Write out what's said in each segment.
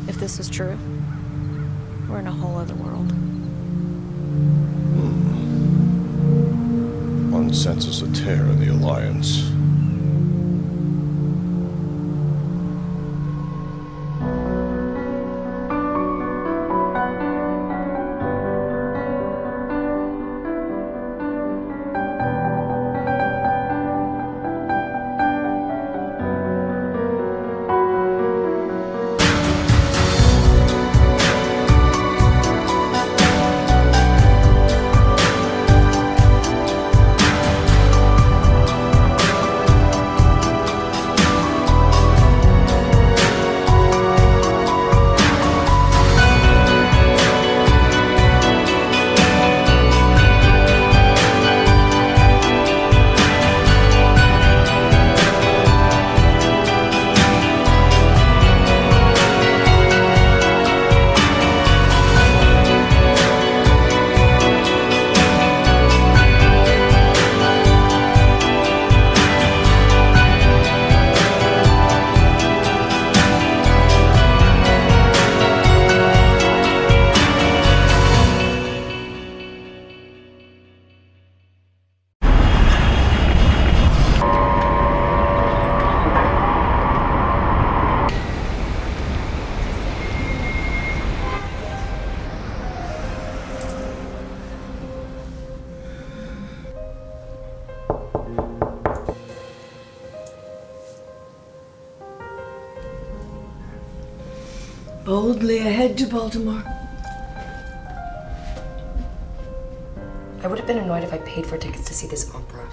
If this is true, we're in a whole other world. One senses a tear in the Alliance. Boldly ahead to Baltimore. I would have been annoyed if I paid for tickets to see this opera.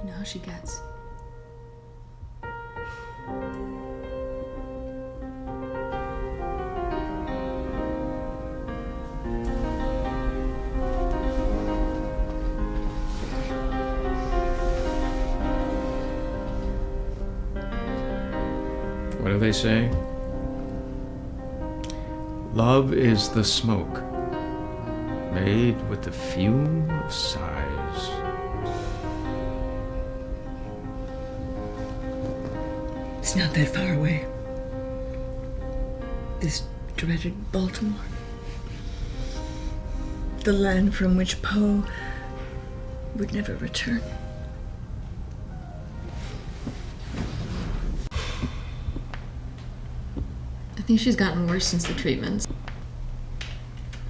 You know how she gets. What do they say? Love is the smoke, made with the fume of sighs. It's not that far away. This dreaded Baltimore. The land from which Poe would never return. I think she's gotten worse since the treatments.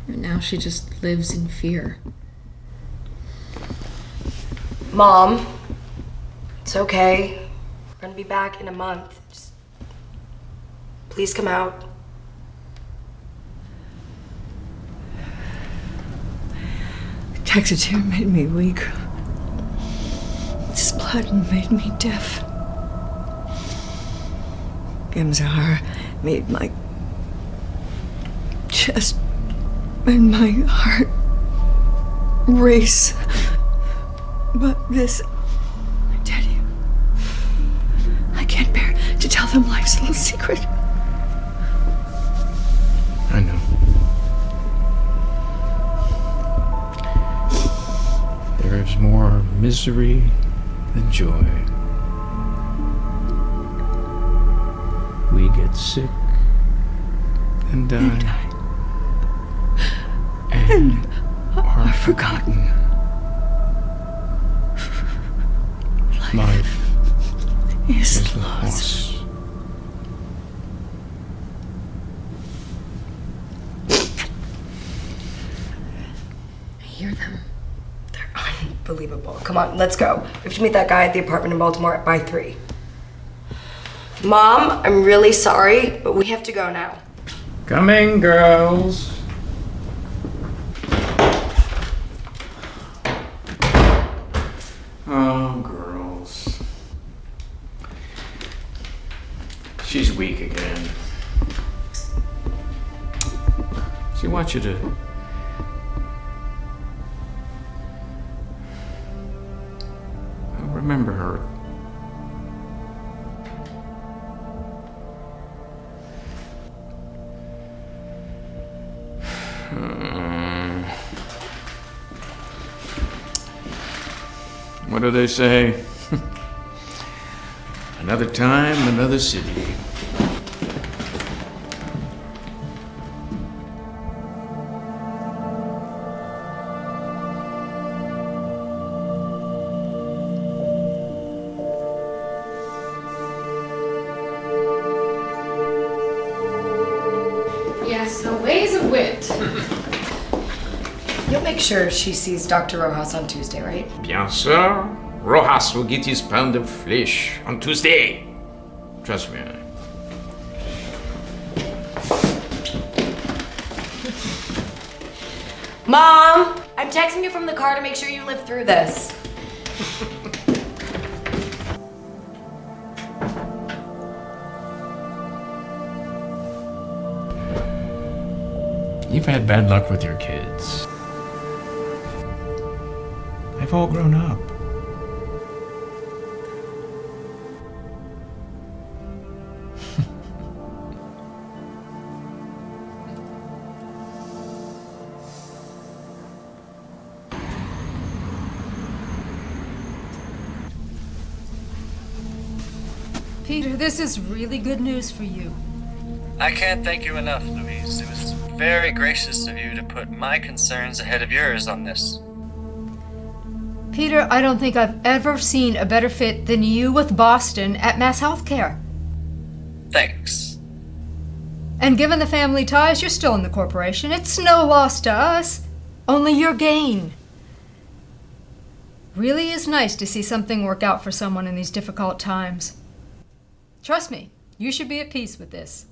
And now she just lives in fear. Mom, it's okay. We're gonna be back in a month. Just please come out. Taxotere made me weak. Splatin made me deaf. Gemzahar made my chest and my heart race. But this, I tell you, I can't bear to tell them life's little secret. I know. There is more misery than joy. We get sick and die. And are forgotten. Life is loss. I hear them. They're unbelievable. Come on, let's go. We have to meet that guy at the apartment in Baltimore by 3. Mom, I'm really sorry, but we have to go now. Coming, girls. Oh, girls. She's weak again. She wants you to remember her. What do they say? Another time, another city. Days of wit. You'll make sure she sees Dr. Rojas on Tuesday, right? Bien sûr, Rojas will get his pound of flesh on Tuesday. Trust me. Mom! I'm texting you from the car to make sure you live through this. You've had bad luck with your kids. They've all grown up. Peter, this is really good news for you. I can't thank you enough, Louise. It was very gracious of you to put my concerns ahead of yours on this. Peter, I don't think I've ever seen a better fit than you with Boston at Mass Healthcare. Thanks. And given the family ties, you're still in the corporation. It's no loss to us, only your gain. Really is nice to see something work out for someone in these difficult times. Trust me, you should be at peace with this.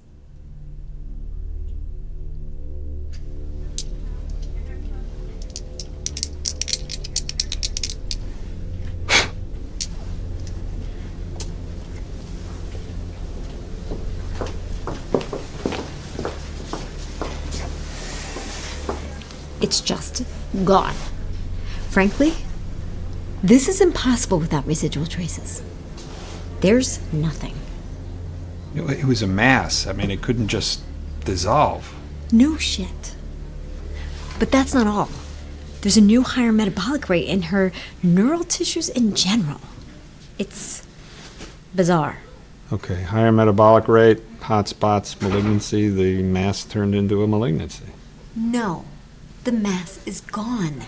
It's just gone. Frankly, this is impossible without residual traces. There's nothing. It was a mass. I mean, it couldn't just dissolve. No shit. But that's not all. There's a new higher metabolic rate in her neural tissues in general. It's bizarre. Okay, higher metabolic rate, hot spots, malignancy, the mass turned into a malignancy. No, the mass is gone.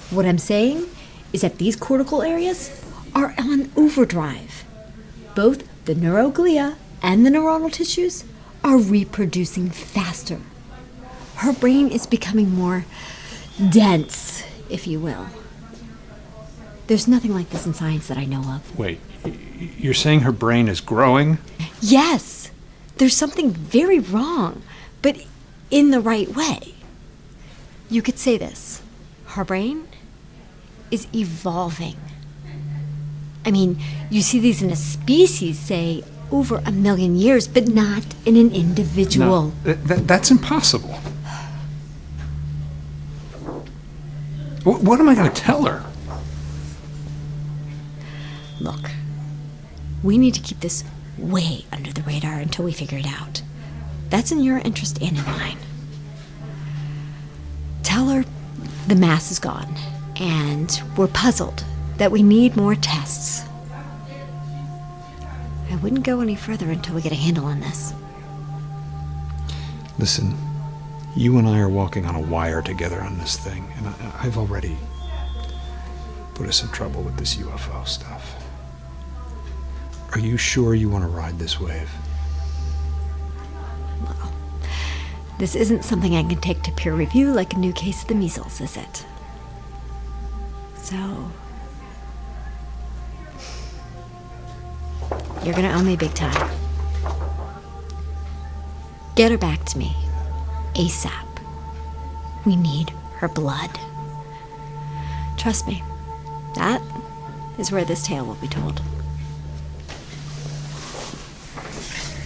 What I'm saying is that these cortical areas are on overdrive. Both the neuroglia and the neuronal tissues are reproducing faster. Her brain is becoming more dense, if you will. There's nothing like this in science that I know of. Wait, you're saying her brain is growing? Yes, there's something very wrong, but in the right way. You could say this. Her brain is evolving. I mean, you see these in a species, say, over 1 million years, but not in an individual. No, that's impossible. What am I going to tell her? Look, we need to keep this way under the radar until we figure it out. That's in your interest and in mine. Tell her the mass is gone, and we're puzzled that we need more tests. I wouldn't go any further until we get a handle on this. Listen, you and I are walking on a wire together on this thing, and I've already put us in trouble with this UFO stuff. Are you sure you want to ride this wave? Well, this isn't something I can take to peer review like a new case of the measles, is it? So, you're gonna owe me big time. Get her back to me. ASAP. We need her blood. Trust me, that is where this tale will be told.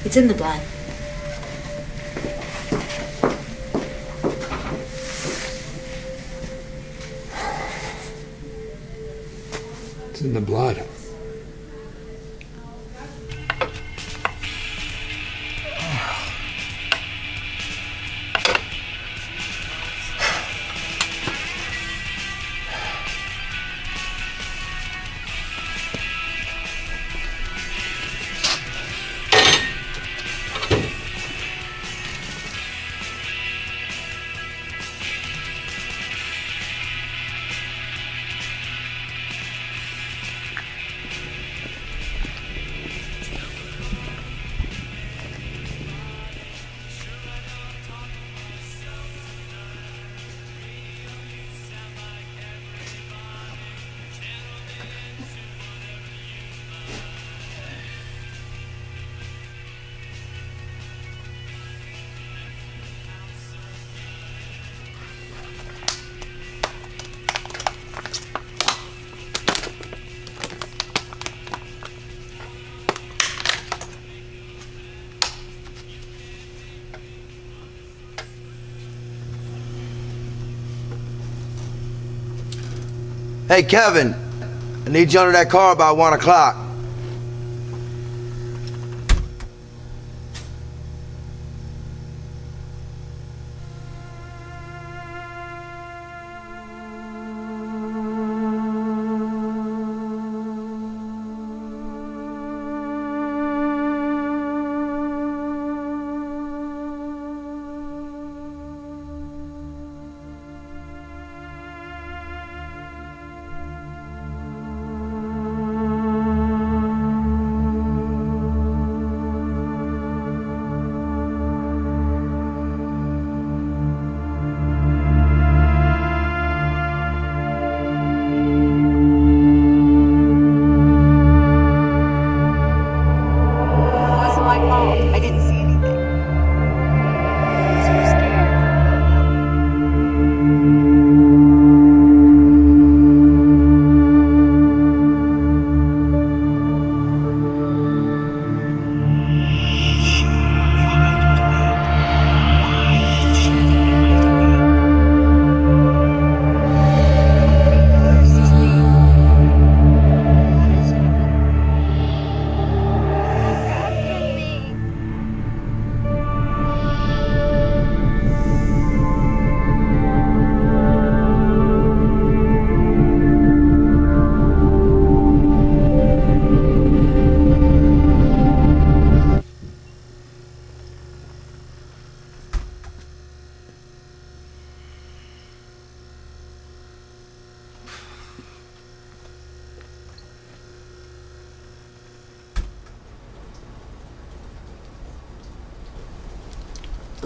It's in the blood. It's in the blood. Hey, Kevin, I need you under that car by 1 o'clock.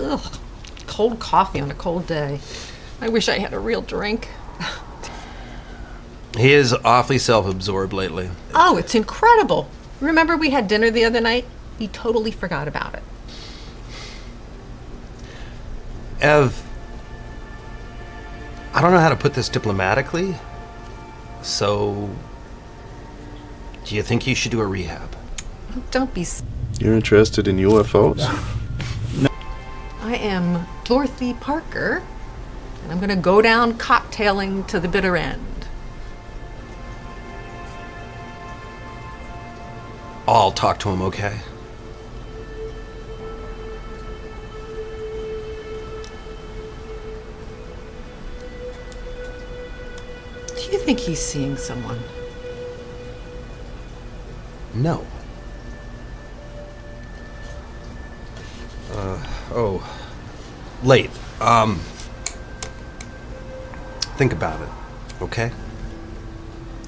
Ugh, cold coffee on a cold day. I wish I had a real drink. He is awfully self-absorbed lately. Oh, it's incredible. Remember we had dinner the other night? He totally forgot about it. Ev, I don't know how to put this diplomatically, so do you think you should do a rehab? Don't be... You're interested in UFOs? I am Dorothy Parker, and I'm gonna go down cocktailing to the bitter end. I'll talk to him, okay? Do you think he's seeing someone? No. Late. Think about it, okay?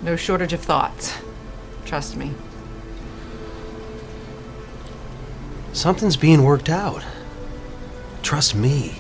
No shortage of thoughts. Trust me. Something's being worked out. Trust me.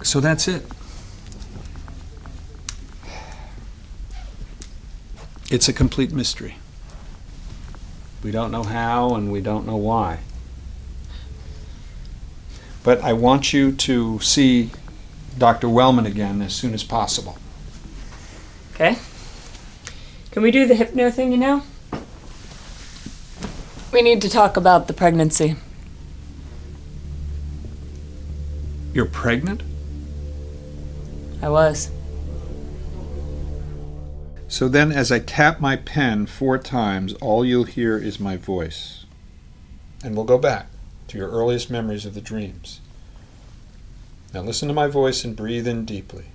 So that's it. It's a complete mystery. We don't know how and we don't know why. But I want you to see Dr. Wellman again as soon as possible. Okay. Can we do the hypno thing, you know? We need to talk about the pregnancy. You're pregnant? I was. So then, as I tap my pen 4 times, all you'll hear is my voice. And we'll go back to your earliest memories of the dreams. Now listen to my voice and breathe in deeply.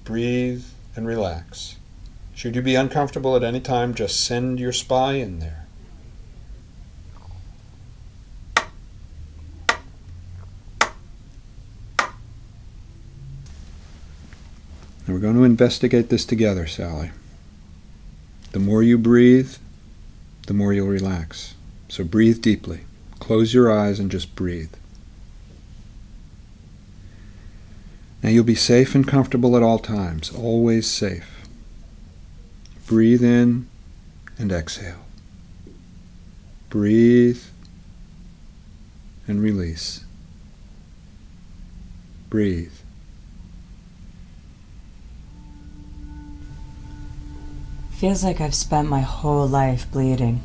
Breathe and relax. Should you be uncomfortable at any time, just send your spy in there. And we're going to investigate this together, Sally. The more you breathe, the more you'll relax. So breathe deeply. Close your eyes and just breathe. Now you'll be safe and comfortable at all times, always safe. Breathe in and exhale. Breathe and release. Breathe. Feels like I've spent my whole life bleeding.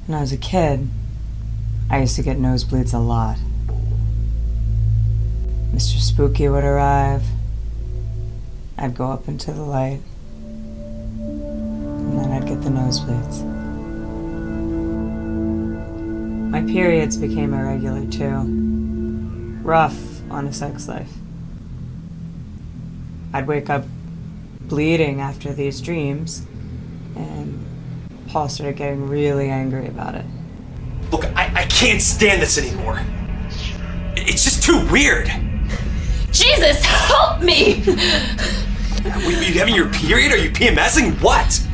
When I was a kid, I used to get nosebleeds a lot. Mr. Spooky would arrive. I'd go up into the light. And then I'd get the nosebleeds. My periods became irregular too. Rough on a sex life. I'd wake up bleeding after these dreams, and Paul started getting really angry about it. Look, I can't stand this anymore. It's just too weird. Jesus, help me! Are you having your period? Are you PMSing? What?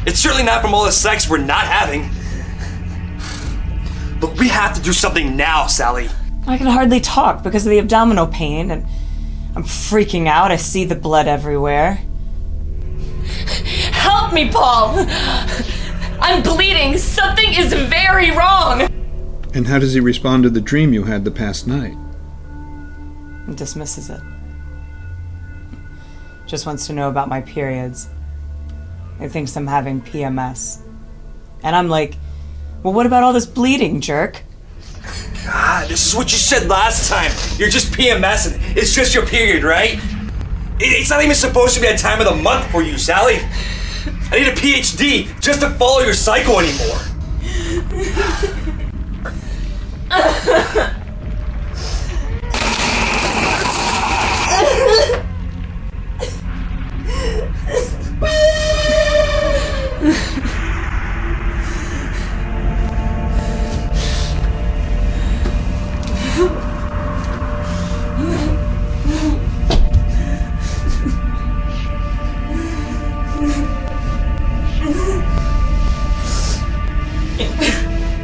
It's certainly not from all the sex we're not having. Look, we have to do something now, Sally. I can hardly talk because of the abdominal pain, and I'm freaking out. I see the blood everywhere. Help me, Paul! I'm bleeding. Something is very wrong. And how does he respond to the dream you had the past night? He dismisses it. Just wants to know about my periods. He thinks I'm having PMS. And I'm like, well, what about all this bleeding, jerk? God, this is what you said last time. You're just PMSing. It's just your period, right? It's not even supposed to be a time of the month for you, Sally. I need a PhD just to follow your cycle anymore.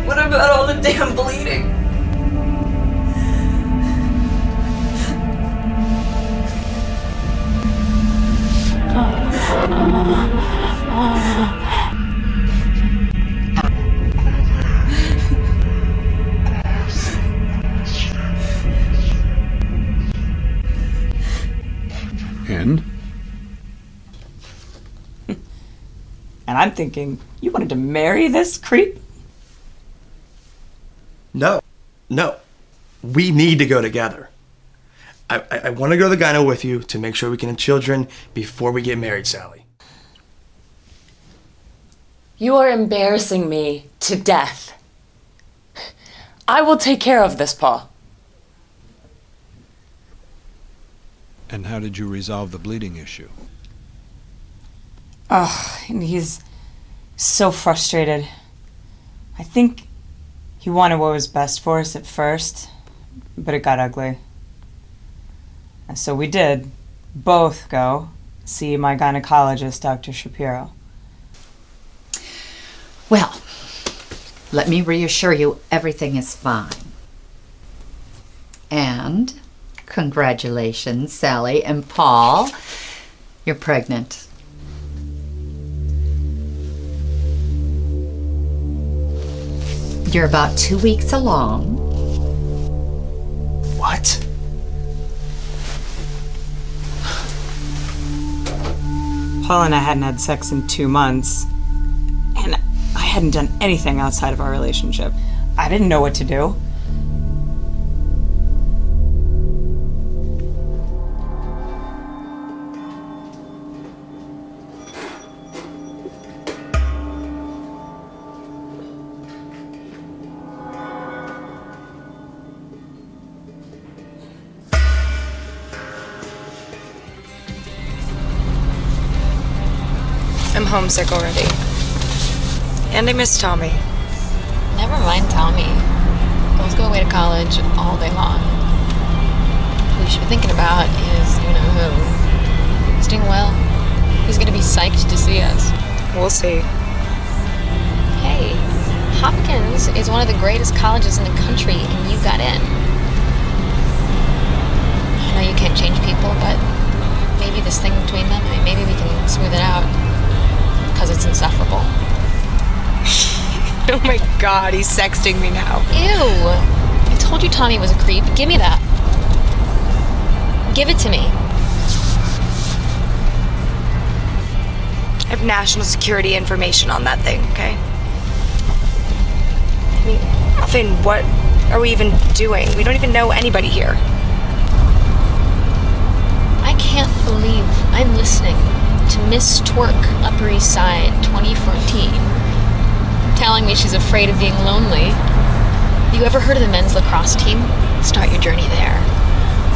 What about all the damn bleeding? And? And I'm thinking, you wanted to marry this creep? No. We need to go together. I want to go to the gyno with you to make sure we can have children before we get married, Sally. You are embarrassing me to death. I will take care of this, Paul. And how did you resolve the bleeding issue? Oh, and he's so frustrated. I think he wanted what was best for us at first, but it got ugly. And so we did both go see my gynecologist, Dr. Shapiro. Well, let me reassure you, everything is fine. And congratulations, Sally and Paul. You're pregnant. You're about 2 weeks along. What? Paul and I hadn't had sex in 2 months, and I hadn't done anything outside of our relationship. I didn't know what to do. I'm homesick already. And I miss Tommy. Never mind Tommy. Girls go away to college all day long. Who you should be thinking about is you know who. He's doing well. He's gonna be psyched to see us. We'll see. Hopkins is one of the greatest colleges in the country, and you got in. I know you can't change people, but maybe this thing between them, maybe we can smooth it out. Because it's insufferable. Oh my god, he's sexting me now. Ew! I told you Tommy was a creep. Give me that. Give it to me. I have national security information on that thing, okay? I mean, Alfin, what are we even doing? We don't even know anybody here. I can't believe I'm listening to Miss Twerk, Upper East Side, 2014, telling me she's afraid of being lonely. You ever heard of the men's lacrosse team? Start your journey there.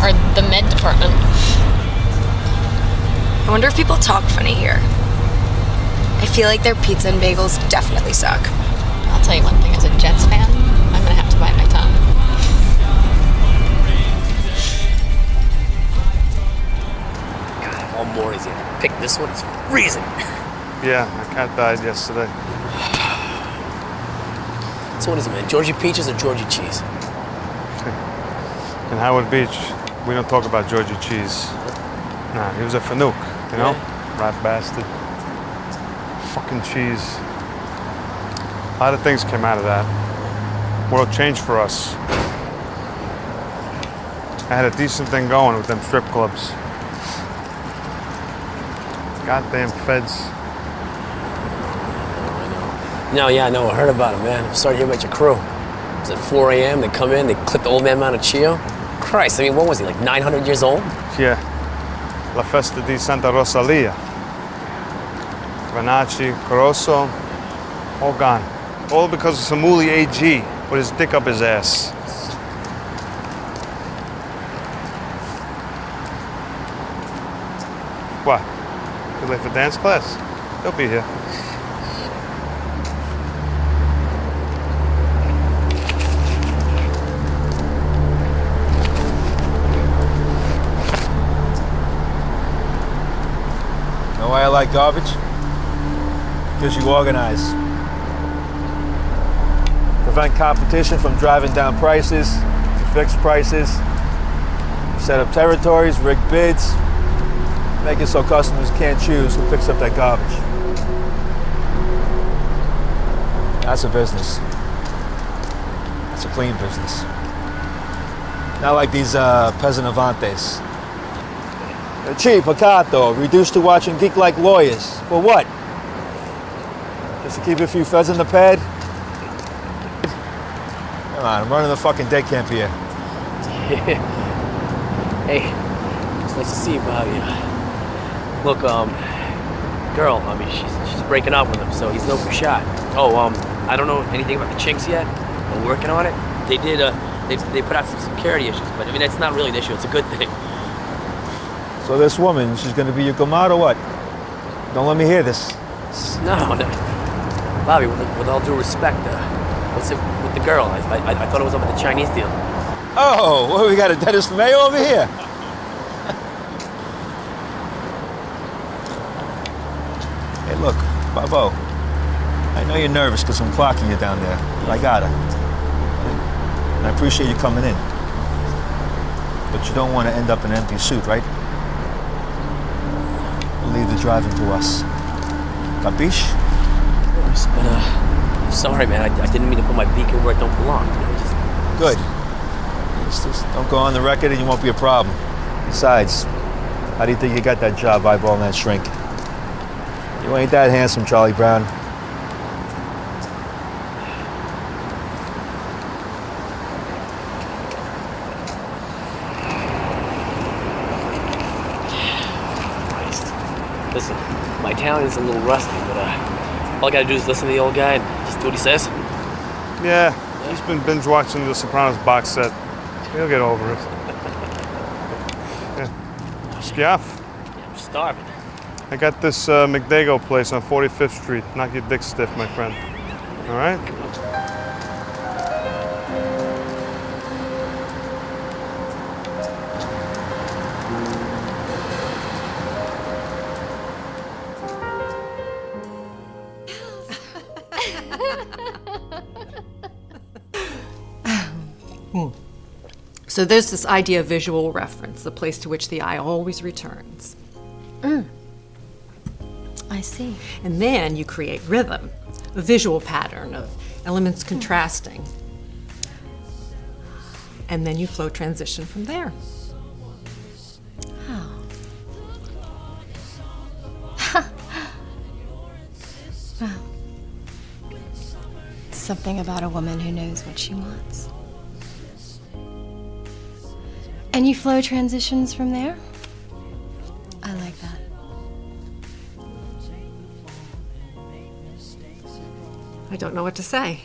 Or the med department. I wonder if people talk funny here. I feel like their pizza and bagels definitely suck. I'll tell you one thing, as a Jets fan, I'm gonna have to bite my tongue. God, all morning's gonna pick this one. It's freezing. Yeah, my cat died yesterday. So what is it, man? Georgie Peaches or Georgie Cheese? In Howard Beach, we don't talk about Georgie Cheese. Nah, he was a fanook, you know? Rat bastard. Fucking cheese. A lot of things came out of that. World changed for us. I had a decent thing going with them strip clubs. Goddamn feds. No, yeah, no, I heard about it, man. I'm sorry to hear about your crew. It was at 4 a.m., they come in, they clip the old man Montecchio. Christ, I mean, what was he, like 900 years old? Yeah. La Festa di Santa Rosalia. Vanacci, Caroso, all gone. All because of Samuli AG with his dick up his ass. What? You late for dance class? He'll be here. Know why I like garbage? Because you organize. Prevent competition from driving down prices, fix prices, set up territories, rig bids, make it so customers can't choose who picks up that garbage. That's a business. That's a clean business. Not like these peasant avantes. They're cheap, paccato, reduced to watching geek-like lawyers. For what? Just to keep a few feds in the pad? Come on, I'm running the fucking day camp here. Hey, it's nice to see you, Bobby. Look, girl, I mean, she's breaking up with him, so he's no good shot. Oh, I don't know anything about the chinks yet. We're working on it. They did, they put out some security issues, but I mean, that's not really an issue. It's a good thing. So this woman, she's gonna be your gomad or what? Don't let me hear this. No. Bobby, with all due respect, what's it with the girl? I thought it was up with the Chinese deal. Oh, well, we got a Dennis Mayo over here. Hey, look, Bobo. I know you're nervous because I'm clocking you down there, but I got her. And I appreciate you coming in. But you don't want to end up in an empty suit, right? Leave the driving to us. Capiche? Of course, but I'm sorry, man. I didn't mean to put my beacon where it don't belong. You know, just... Good. Just don't go on the record and you won't be a problem. Besides, how do you think you got that job eyeballing that shrink? You ain't that handsome, Charlie Brown. Listen, my talent is a little rusty, but all I gotta do is listen to the old guy and just do what he says. Yeah, he's been binge watching the Sopranos box set. He'll get over it. Yeah. Schiaff. Yeah, I'm starving. I got this McDago place on 45th Street. Knock your dick stiff, my friend. All right? So there's this idea of visual reference, the place to which the eye always returns. I see. And then you create rhythm, a visual pattern of elements contrasting. And then you flow transition from there. Oh. Well, something about a woman who knows what she wants. And you flow transitions from there? I like that. I don't know what to say.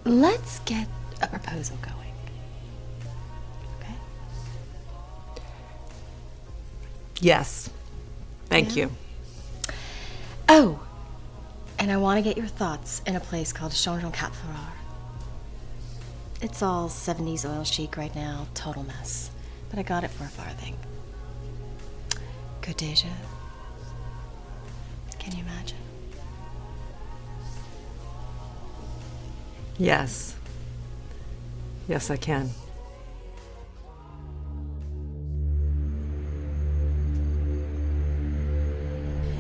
Let's get a proposal going. Okay? Yes. Thank Yeah. you. Oh, and I want to get your thoughts in a place called Changeant Cap Ferrar. It's all 70s oil chic right now, total mess. But I got it for a farthing. Good déjà. Can you imagine? Yes. Yes, I can.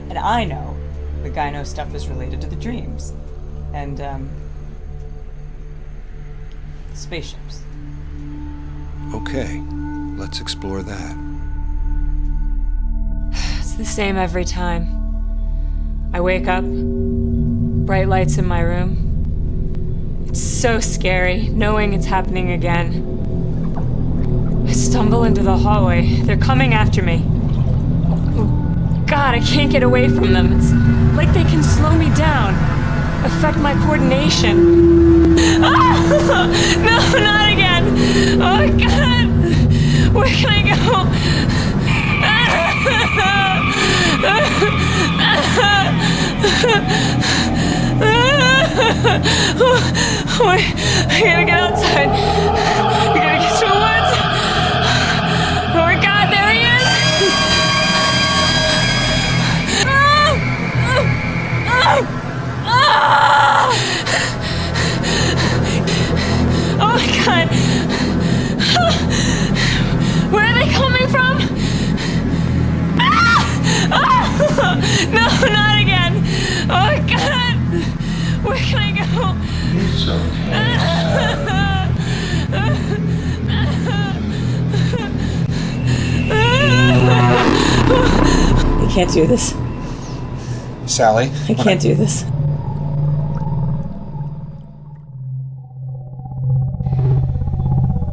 And I know the gyno stuff is related to the dreams. And, spaceships. Okay, let's explore that. It's the same every time. I wake up, bright lights in my room. It's so scary, knowing it's happening again. I stumble into the hallway. They're coming after me. Oh, God, I can't get away from them. It's like they can slow me down, affect my coordination. Ah! No, not again! Oh, God! Where can I go? Wait, I gotta get outside. I gotta get to the woods. Oh my God, there he is! Oh my God! Where are they coming from? No, not again! Oh God! Where can I go? It's I can't do this. Sally? I can't do this.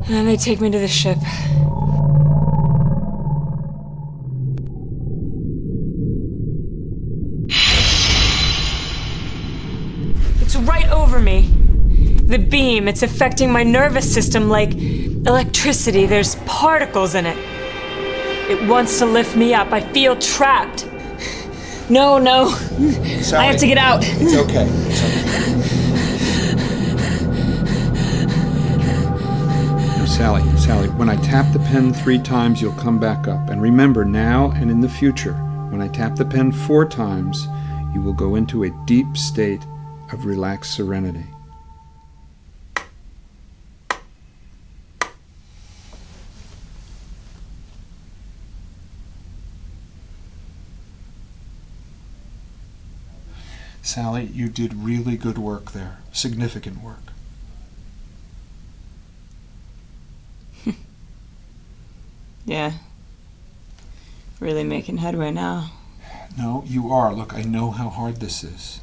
And then they take me to the ship. It's right over me. The beam, it's affecting my nervous system like electricity. There's particles in it. It wants to lift me up. I feel trapped. No. Sally, I have to get out. It's okay. It's okay. No, Sally, when I tap the pen 3 times, you'll come back up. And remember, now and in the future, when I tap the pen 4 times, you will go into a deep state of relaxed serenity. Sally, you did really good work there. Significant work. Yeah. Really making headway now. No, you are. Look, I know how hard this is.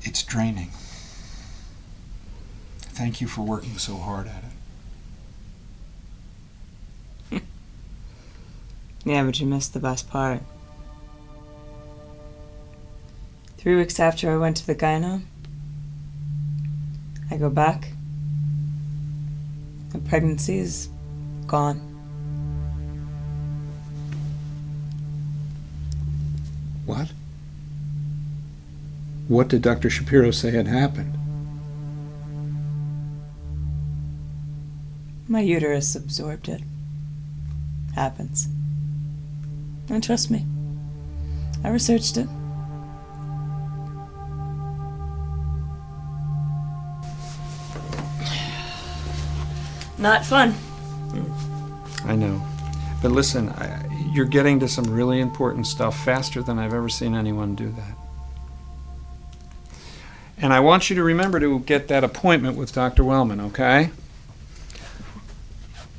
It's draining. Thank you for working so hard at it. Yeah, but you missed the best part. 3 weeks after I went to the gyno, I go back. The pregnancy is gone. What? What did Dr. Shapiro say had happened? My uterus absorbed it. Happens. And trust me, I researched it. not fun. I know. But listen, you're getting to some really important stuff faster than I've ever seen anyone do that. And I want you to remember to get that appointment with Dr. Wellman, okay?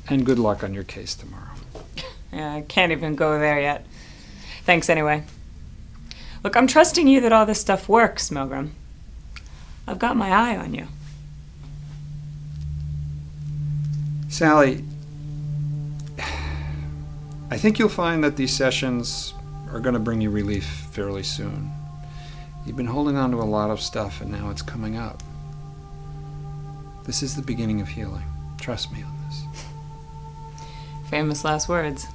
And good luck on your case tomorrow. Yeah, I can't even go there yet. Thanks anyway. Look, I'm trusting you that all this stuff works, Milgram. I've got my eye on you. Sally, I think you'll find that these sessions are going to bring you relief fairly soon. You've been holding on to a lot of stuff and now it's coming up. This is the beginning of healing. Trust me on this. Famous last words.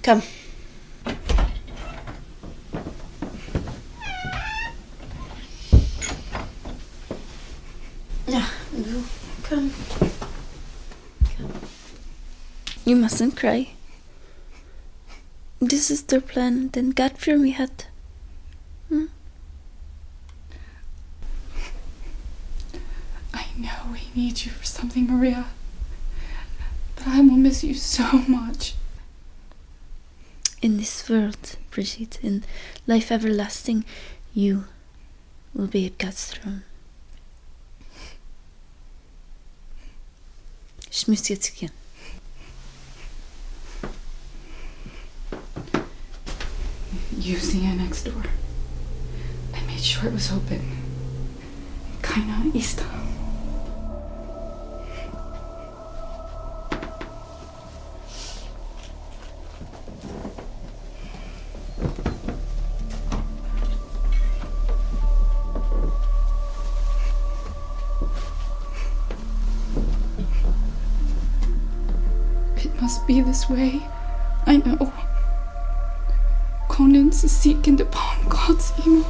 Come. Yeah, come. You mustn't cry. This is their plan, den God für mich hat. I know we need you for something, Maria. But I will miss you so much. In this world, Brigitte, in life everlasting, you will be at God's throne. Ich muss jetzt gehen. Use the annex door. I made sure it was open. Keiner ist da. It must be this way. I know. Conan's seeking upon God's evil.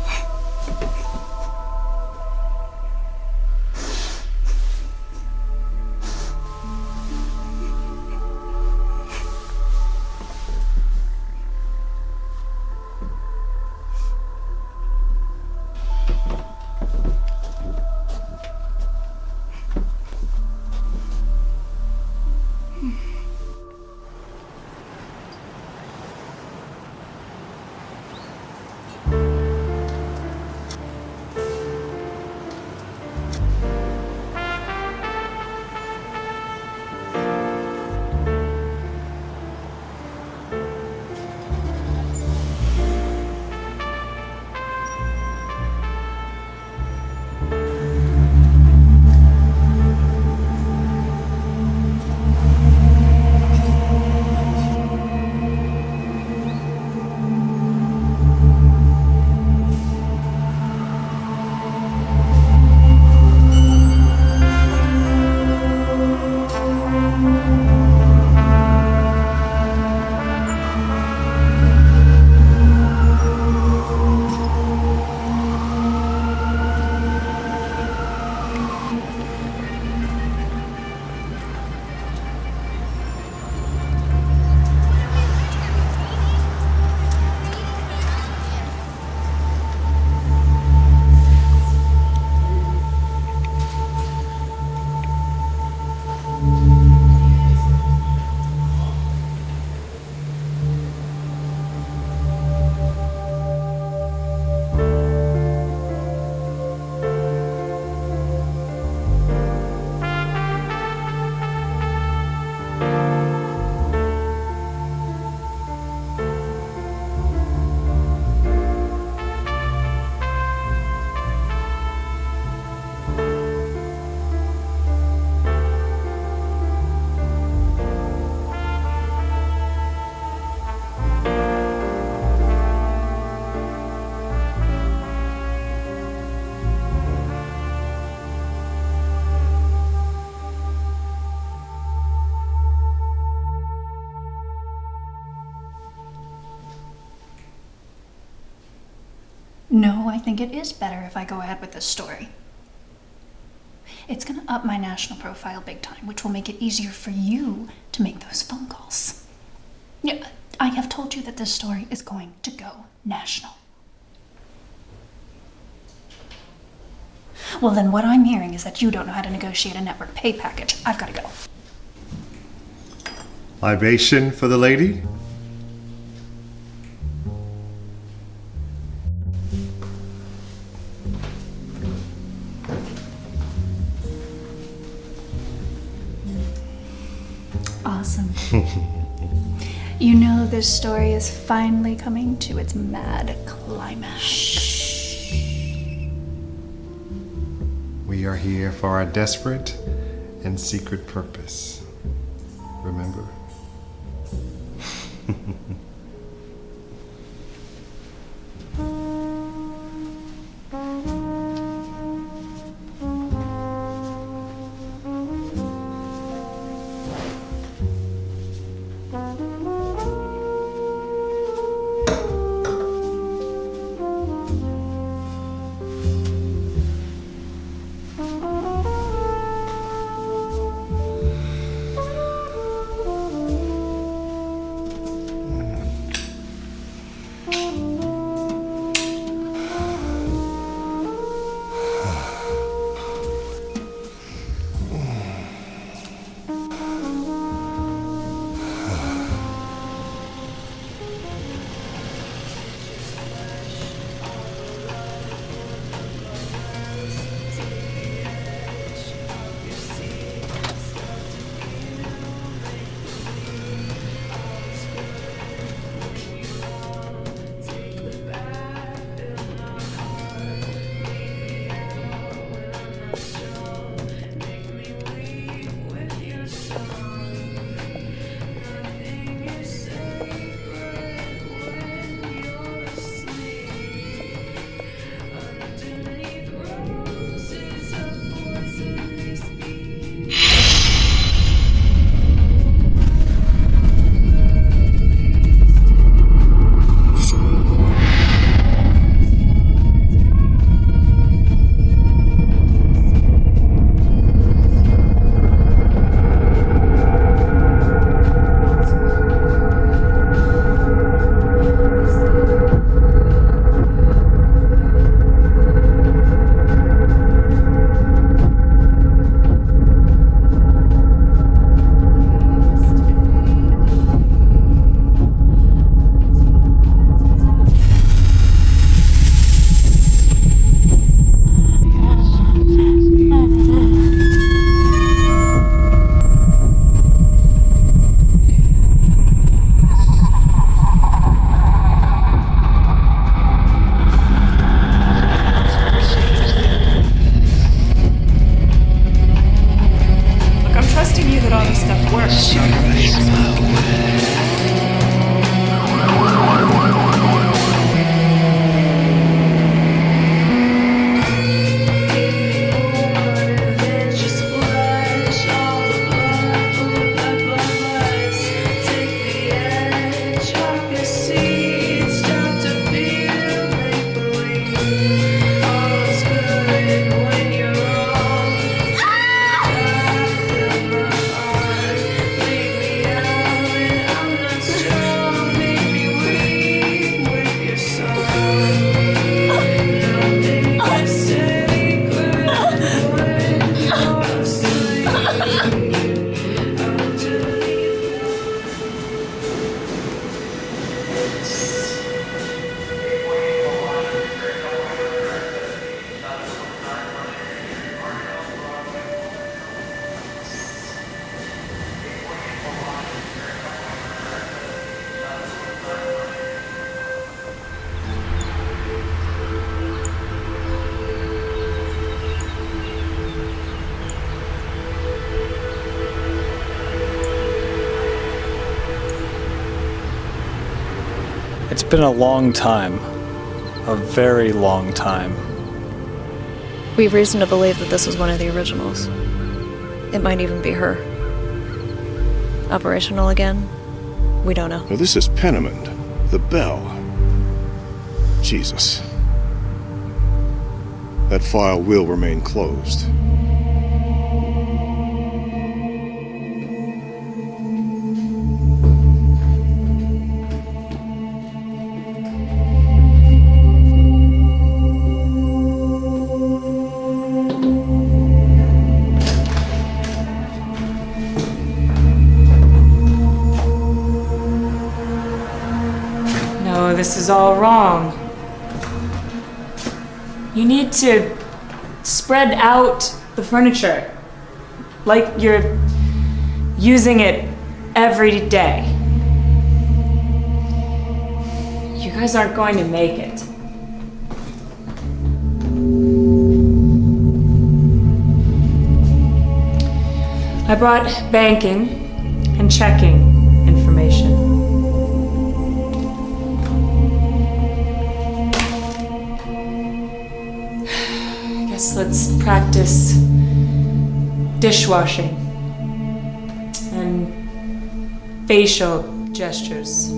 No, I think it is better if I go ahead with this story. It's gonna up my national profile big time, which will make it easier for you to make those phone calls. Yeah, I have told you that this story is going to go national. Well, then what I'm hearing is that you don't know how to negotiate a network pay package. I've got to go. Libation for the lady? Awesome. You know this story is finally coming to its mad climax. We are here for our desperate and secret purpose. Remember? It's been a long time. A very long time. We've reason to believe that this was one of the originals. It might even be her. Operational again? We don't know. Now this is Penniman, the Bell. Jesus. that file will remain closed. No, this is all wrong. You need to spread out the furniture. Like you're using it every day. You guys aren't going to make it. I brought banking and checking information. Let's practice dishwashing and facial gestures.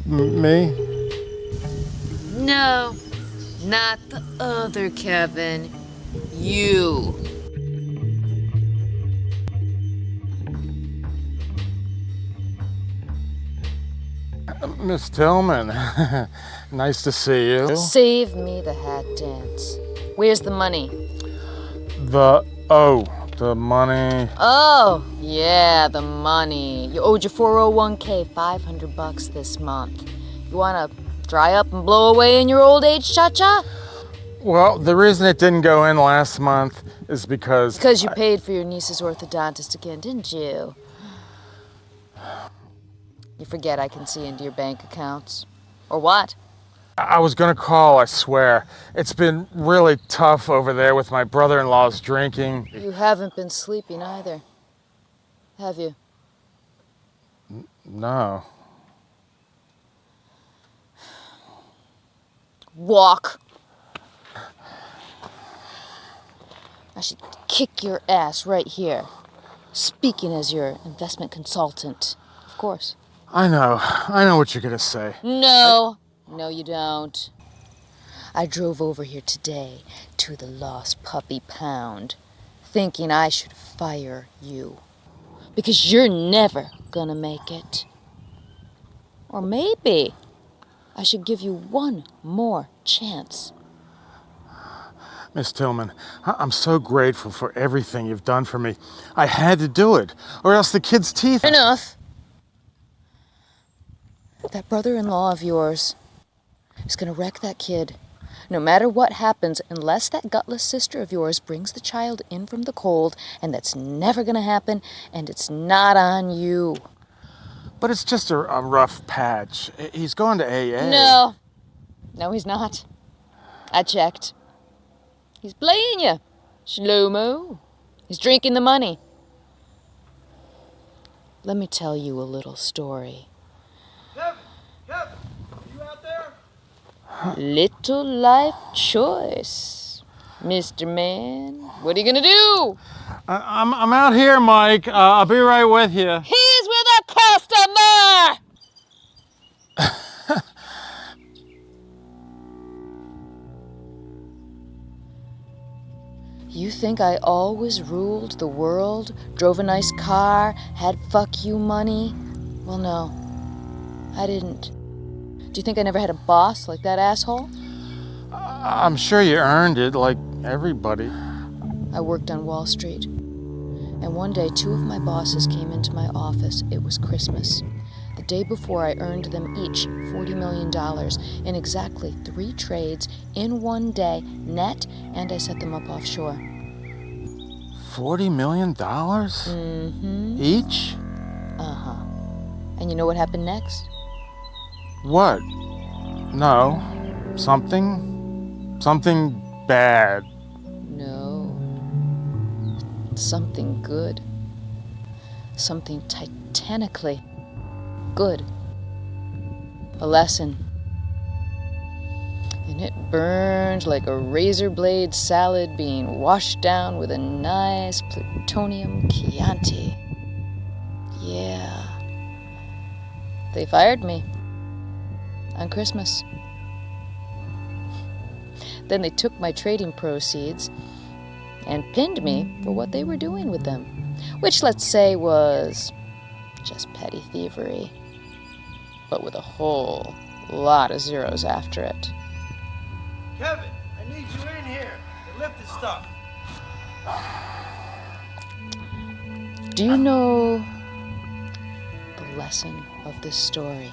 Me? No, not the other Kevin. You. Miss Tillman, nice to see you. Save me the hat dance. Where's the money? The money. Oh, yeah, the money. You owed your 401k $500 this month. You wanna dry up and blow away in your old age, cha-cha? Well, the reason it didn't go in last month is because... Because you paid for your niece's orthodontist again, didn't you? You forget I can see into your bank accounts. Or what? I was gonna call, I swear. It's been really tough over there with my brother-in-law's drinking. You haven't been sleeping either, have you? No. Walk. I should kick your ass right here. Speaking as your investment consultant, of course. I know what you're gonna say. No, no you don't. I drove over here today to the Lost Puppy Pound, thinking I should fire you. Because you're never gonna make it. Or maybe I should give you one more chance. Miss Tillman, I'm so grateful for everything you've done for me. I had to do it, or else the kid's teeth... Enough! That brother-in-law of yours is gonna wreck that kid. No matter what happens, unless that gutless sister of yours brings the child in from the cold, and that's never gonna happen, and it's not on you. But it's just a rough patch. He's going to AA. No, he's not. I checked. He's playing you, Shlomo. He's drinking the money. Let me tell you a little story. Kevin, you out there? Little life choice. Mr. Man, what are you gonna do? I'm out here, Mike. I'll be right with you. He's with a customer! You think I always ruled the world, drove a nice car, had fuck you money? Well, no, I didn't. Do you think I never had a boss like that asshole? I'm sure you earned it, like everybody. I worked on Wall Street. And one day, 2 of my bosses came into my office. It was Christmas. The day before, I earned them each $40 million in exactly 3 trades in one day, net, and I set them up offshore. $40 million? Mm-hmm. Each? Uh-huh. And you know what happened next? What? No. Something bad. No. Something good. Something titanically good. A lesson. And it burned like a razor blade salad being washed down with a nice plutonium Chianti. Yeah. They fired me. On Christmas. Then they took my trading proceeds and pinned me for what they were doing with them, which, let's say, was just petty thievery, but with a whole lot of zeros after it. Kevin, I need you in here to lift this stuff. Do you know the lesson of this story,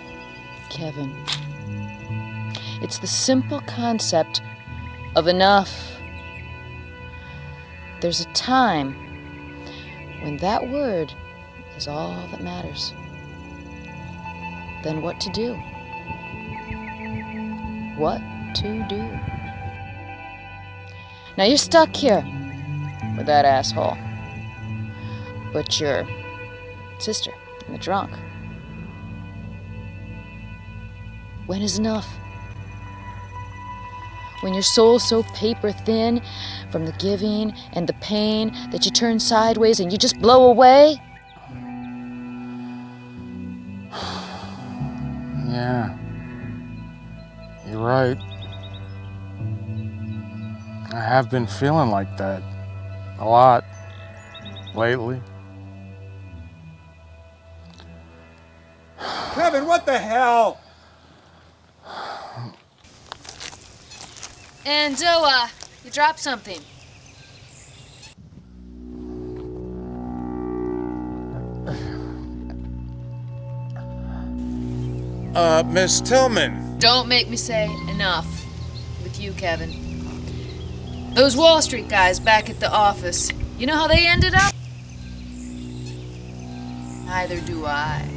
Kevin? It's the simple concept of enough. There's a time when that word is all that matters. Then what to do? What to do? Now you're stuck here with that asshole. But your sister in the trunk. When is enough? When your soul's so paper thin from the giving and the pain that you turn sideways and you just blow away? Yeah. You're right. I have been feeling like that a lot lately. Kevin, what the hell? And you dropped something. Miss Tillman. Don't make me say enough with you, Kevin. Those Wall Street guys back at the office, you know how they ended up? Neither do I.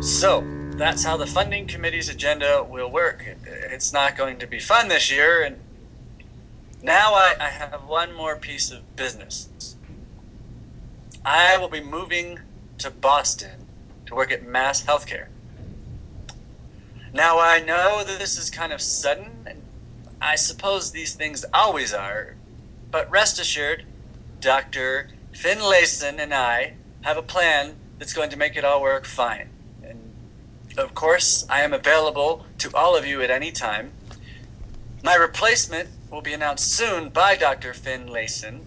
So, that's how the funding committee's agenda will work. It's not going to be fun this year, and now I have one more piece of business. I will be moving to Boston to work at Mass Healthcare. Now, I know that this is kind of sudden, and I suppose these things always are, but rest assured, Dr. Finlayson and I have a plan that's going to make it all work fine. Of course, I am available to all of you at any time. My replacement will be announced soon by Dr. Finlayson,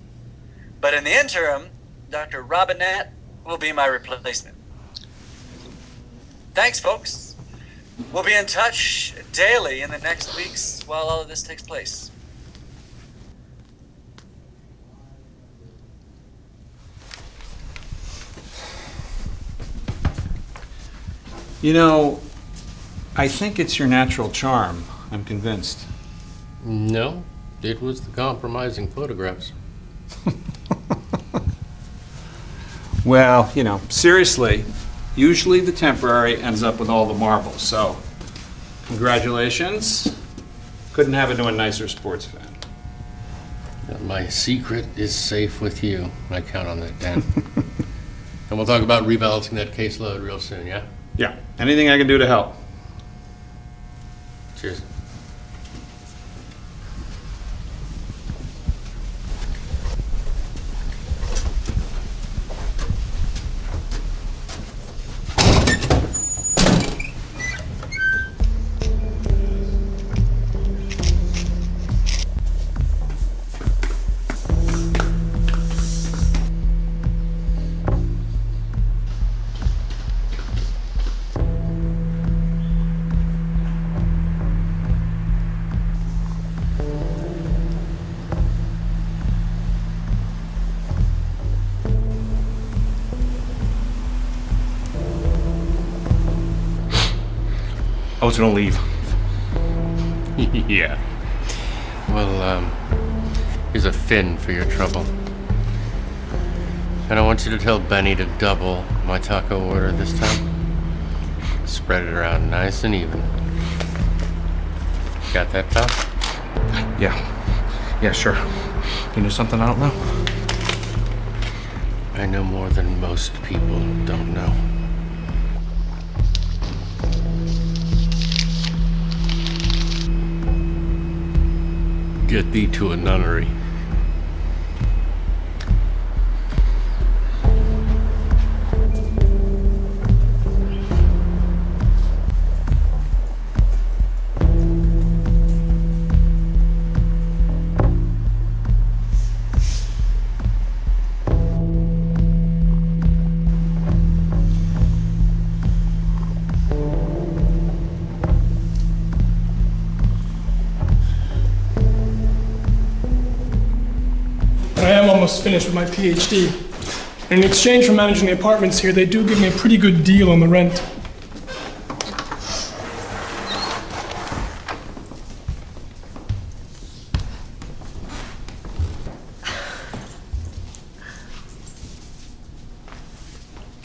but in the interim, Dr. Robinette will be my replacement. Thanks, folks. We'll be in touch daily in the next weeks while all of this takes place. You know, I think it's your natural charm. I'm convinced. No, it was the compromising photographs. Well, you know, seriously, usually the temporary ends up with all the marbles, so congratulations. Couldn't have it to a nicer sports fan. My secret is safe with you. I count on that, Dan. And we'll talk about rebalancing that caseload real soon, yeah? Yeah. Anything I can do to help. Cheers. I was gonna leave. Yeah. Well, here's a fin for your trouble. And I want you to tell Benny to double my taco order this time. Spread it around nice and even. Got that, pal? Yeah. Yeah, sure. You know something I don't know? I know more than most people don't know. Get thee to a nunnery. I am almost finished with my PhD. And in exchange for managing the apartments here, they do give me a pretty good deal on the rent.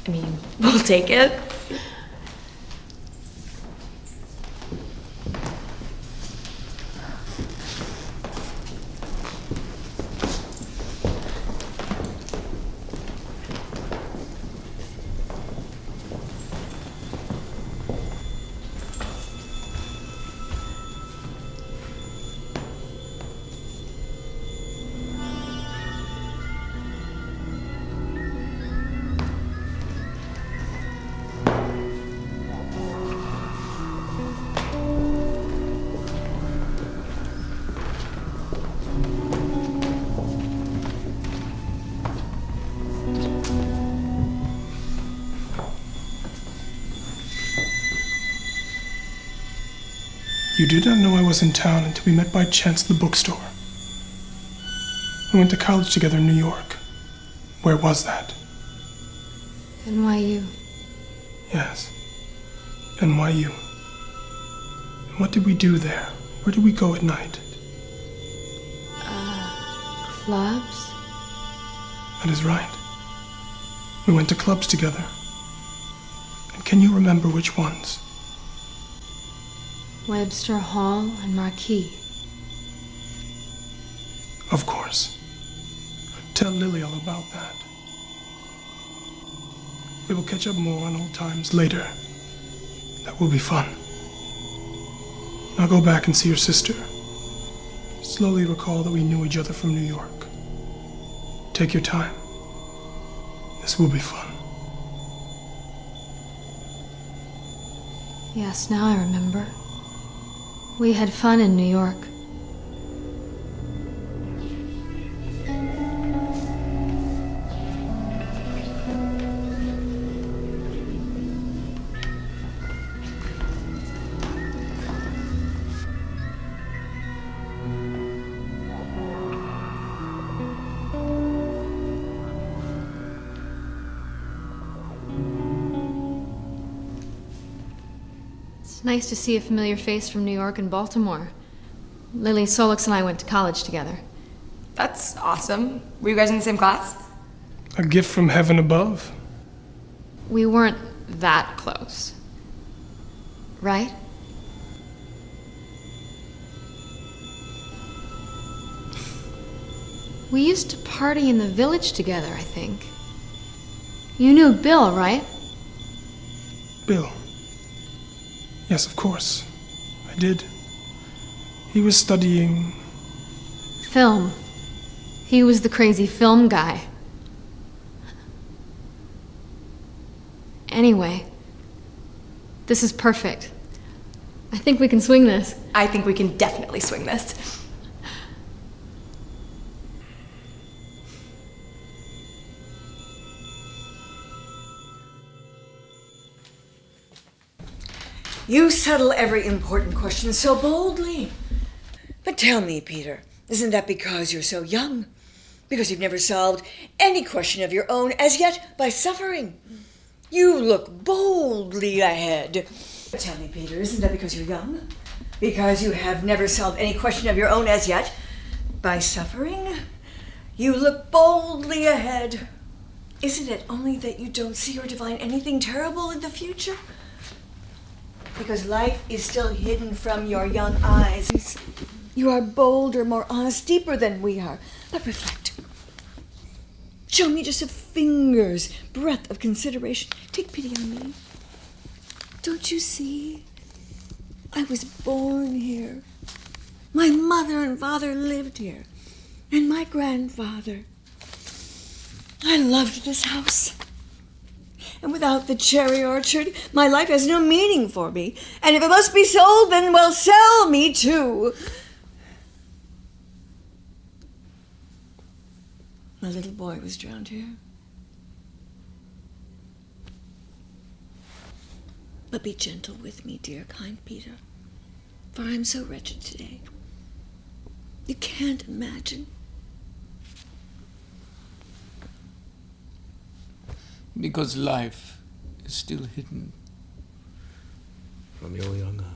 I mean, we'll take it. You did not know I was in town until we met by chance at the bookstore. We went to college together in New York. Where was that? NYU. Yes. NYU. And what did we do there? Where did we go at night? Clubs? That is right. We went to clubs together. And can you remember which ones? Webster Hall and Marquis. Of course. Tell Lily all about that. We will catch up more on old times later. That will be fun. Now go back and see your sister. Slowly recall that we knew each other from New York. Take your time. This will be fun. Yes, now I remember. We had fun in New York. It's nice to see a familiar face from New York and Baltimore. Lily Solix and I went to college together. That's awesome. Were you guys in the same class? A gift from heaven above. We weren't that close. Right? We used to party in the village together, I think. You knew Bill, right? Bill. Yes, of course. I did. He was studying... Film. He was the crazy film guy. Anyway, this is perfect. I think we can swing this. I think we can definitely swing this. You settle every important question so boldly. But tell me, Peter, isn't that because you're so young? Because you've never solved any question of your own as yet by suffering? You look boldly ahead. Tell me, Peter, isn't that because you're young? Because you have never solved any question of your own as yet by suffering? You look boldly ahead. Isn't it only that you don't see or divine anything terrible in the future? Because life is still hidden from your young eyes. You are bolder, more honest, deeper than we are. But reflect. Show me just a finger's breadth of consideration. Take pity on me. Don't you see? I was born here. My mother and father lived here. And my grandfather. I loved this house. And without the cherry orchard, my life has no meaning for me. And if it must be sold, then well, sell me too. My little boy was drowned here. But be gentle with me, dear, kind Peter, for I am so wretched today. You can't imagine. Because life is still hidden from your young eyes.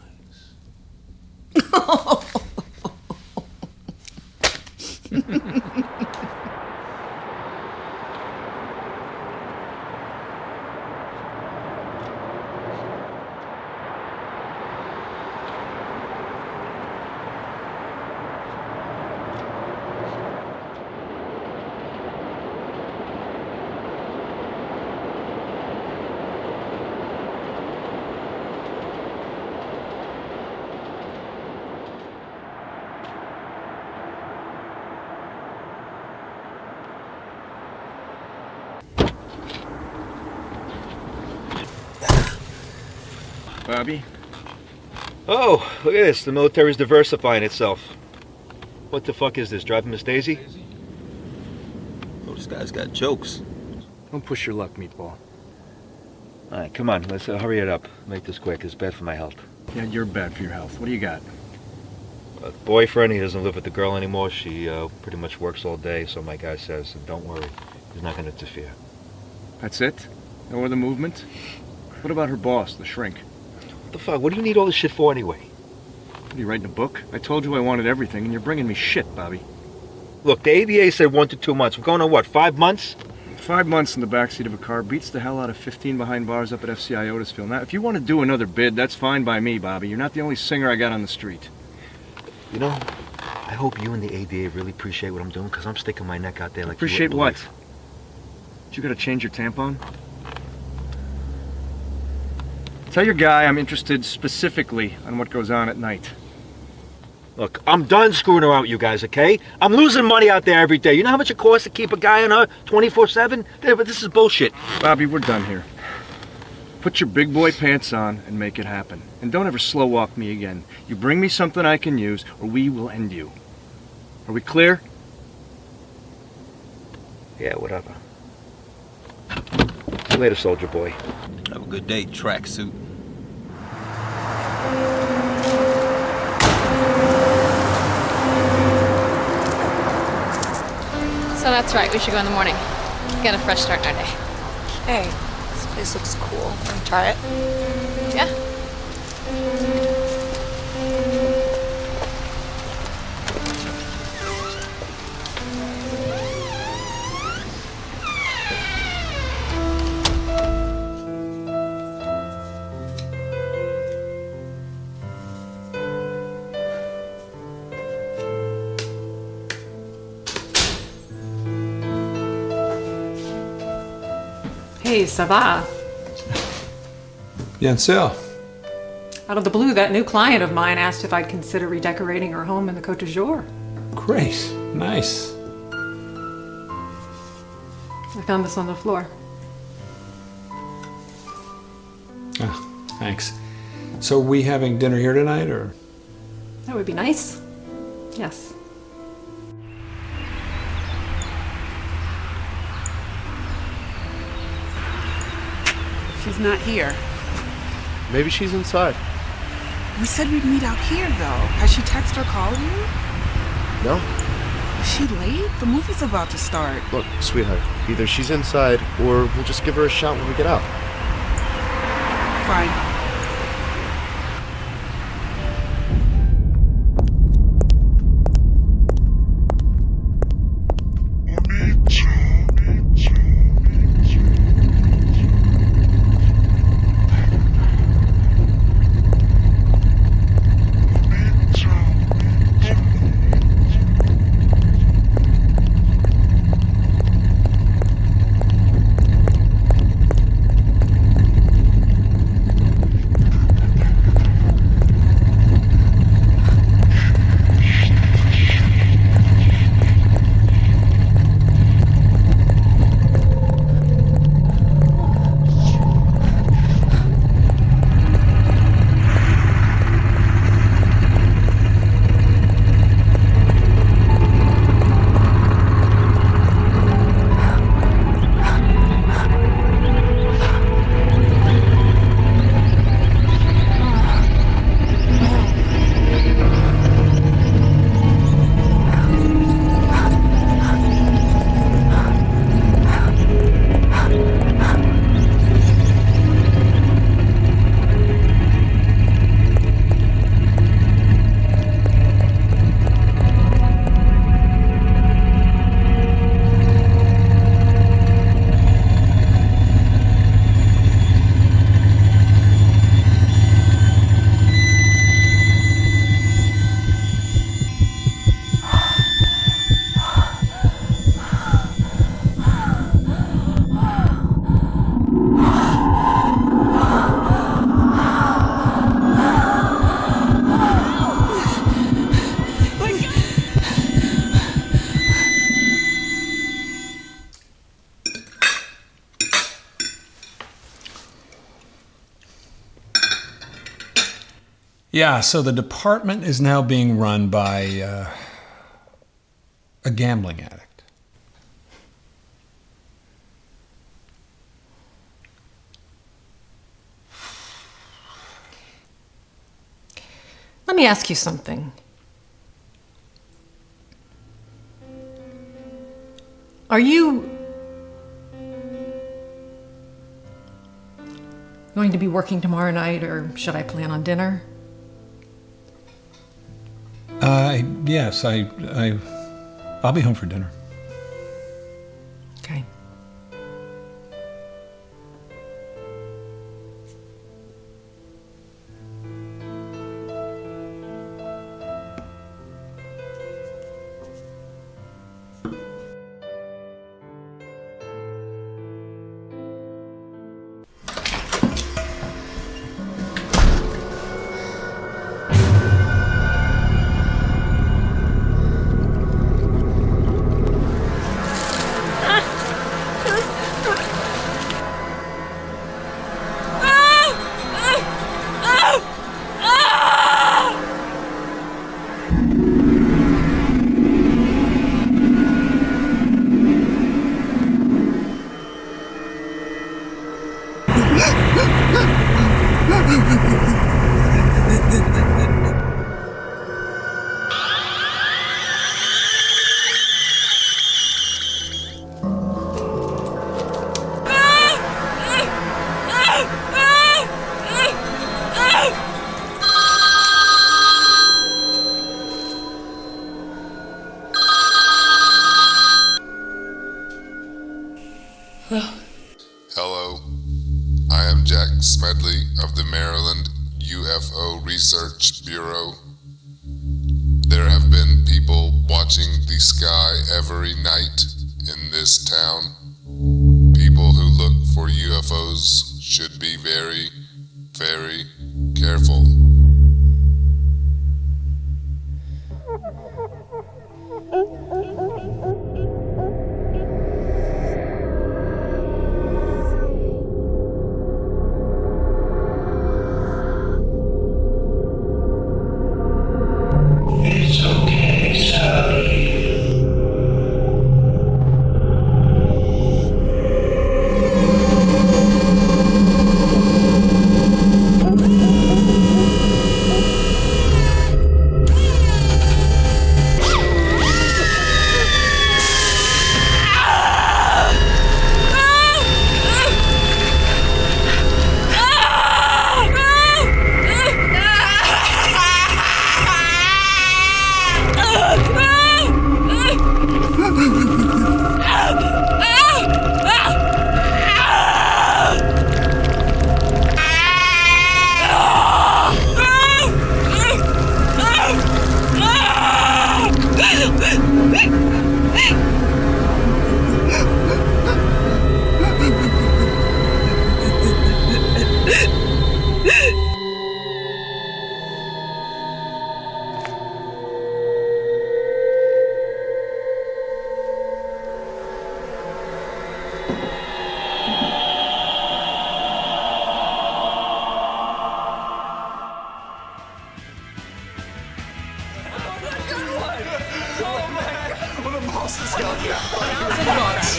Bobby? Oh, look at this. The military's diversifying itself. What the fuck is this? Driving Miss Daisy? Oh, this guy's got jokes. Don't push your luck, meatball. All right, come on. Let's hurry it up. Make this quick. It's bad for my health. Yeah, you're bad for your health. What do you got? Boyfriend, he doesn't live with the girl anymore. She pretty much works all day, so my guy says, and don't worry, he's not going to interfere. That's it? No other movement? What about her boss, the shrink? What the fuck? What do you need all this shit for anyway? What, are you writing a book? I told you I wanted everything, and you're bringing me shit, Bobby. Look, the AVA said 1 to 2 months. We're going on what, 5 months? 5 months in the backseat of a car beats the hell out of 15 behind bars up at FCI Otisville. Now, if you want to do another bid, that's fine by me, Bobby. You're not the only singer I got on the street. You know, I hope you and the ADA really appreciate what I'm doing, because I'm sticking my neck out there like Appreciate you what? You gotta change your tampon? Tell your guy I'm interested specifically on what goes on at night. Look, I'm done screwing around with you guys, okay? I'm losing money out there every day. You know how much it costs to keep a guy on her 24/7? But this is bullshit. Bobby, we're done here. Put your big boy pants on and make it happen. And don't ever slow walk me again. You bring me something I can use, or we will end you. Are we clear? Yeah, whatever. See you later, soldier boy. Have a good day, tracksuit. So that's right, we should go in the morning. Get a fresh start in our day. Hey, this place looks cool. Want to try it? Yeah. Hey, ça va? Bien sûr. Out of the blue, that new client of mine asked if I'd consider redecorating her home in the Côte d'Azur. Great. Nice. I found this on the floor. Oh, thanks. So we having dinner here tonight, or? That would be nice. Yes. She's not here. Maybe she's inside. We said we'd meet out here, though. Has she texted or called you? No? Is she late? The movie's about to start. Look, sweetheart, either she's inside or we'll just give her a shot when we get out. Fine. Yeah, so the department is now being run by a gambling addict. Let me ask you something. Are you going to be working tomorrow night, or should I plan on dinner? Yes, I'll be home for dinner. Okay. Hello, I am Jack Smedley of the Maryland UFO Research Bureau. There have been people watching the sky every night in this town. People who look for UFOs should be very, very careful. It's okay, Sally.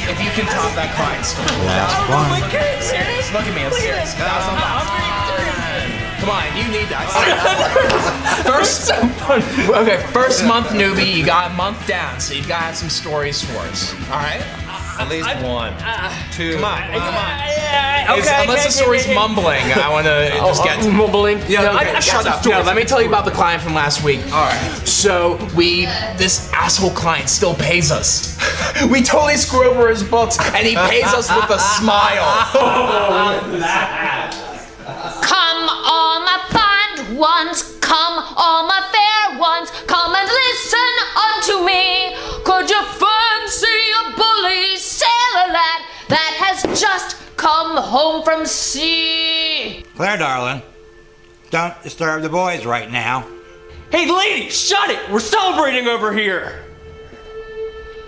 If you can top that crying story. Last one. Oh my God, serious? Look at me, I'm serious. Come on, you need that. First month newbie, you got a month down, so you've got to have some stories for us. All right? At least one. Two. Come on. Unless the story's mumbling, I want to just get to mumbling. Yeah, okay, shut up. No, let me tell you about the client from last week. All right. So this asshole client still pays us. We totally screw over his books, and he pays us with a smile. Come all my fond ones, come all my fair ones, come and listen unto me. Could you fancy a bully sailor lad that has just come home from sea? Claire, darling, don't disturb the boys right now. Hey, lady, shut it! We're celebrating over here!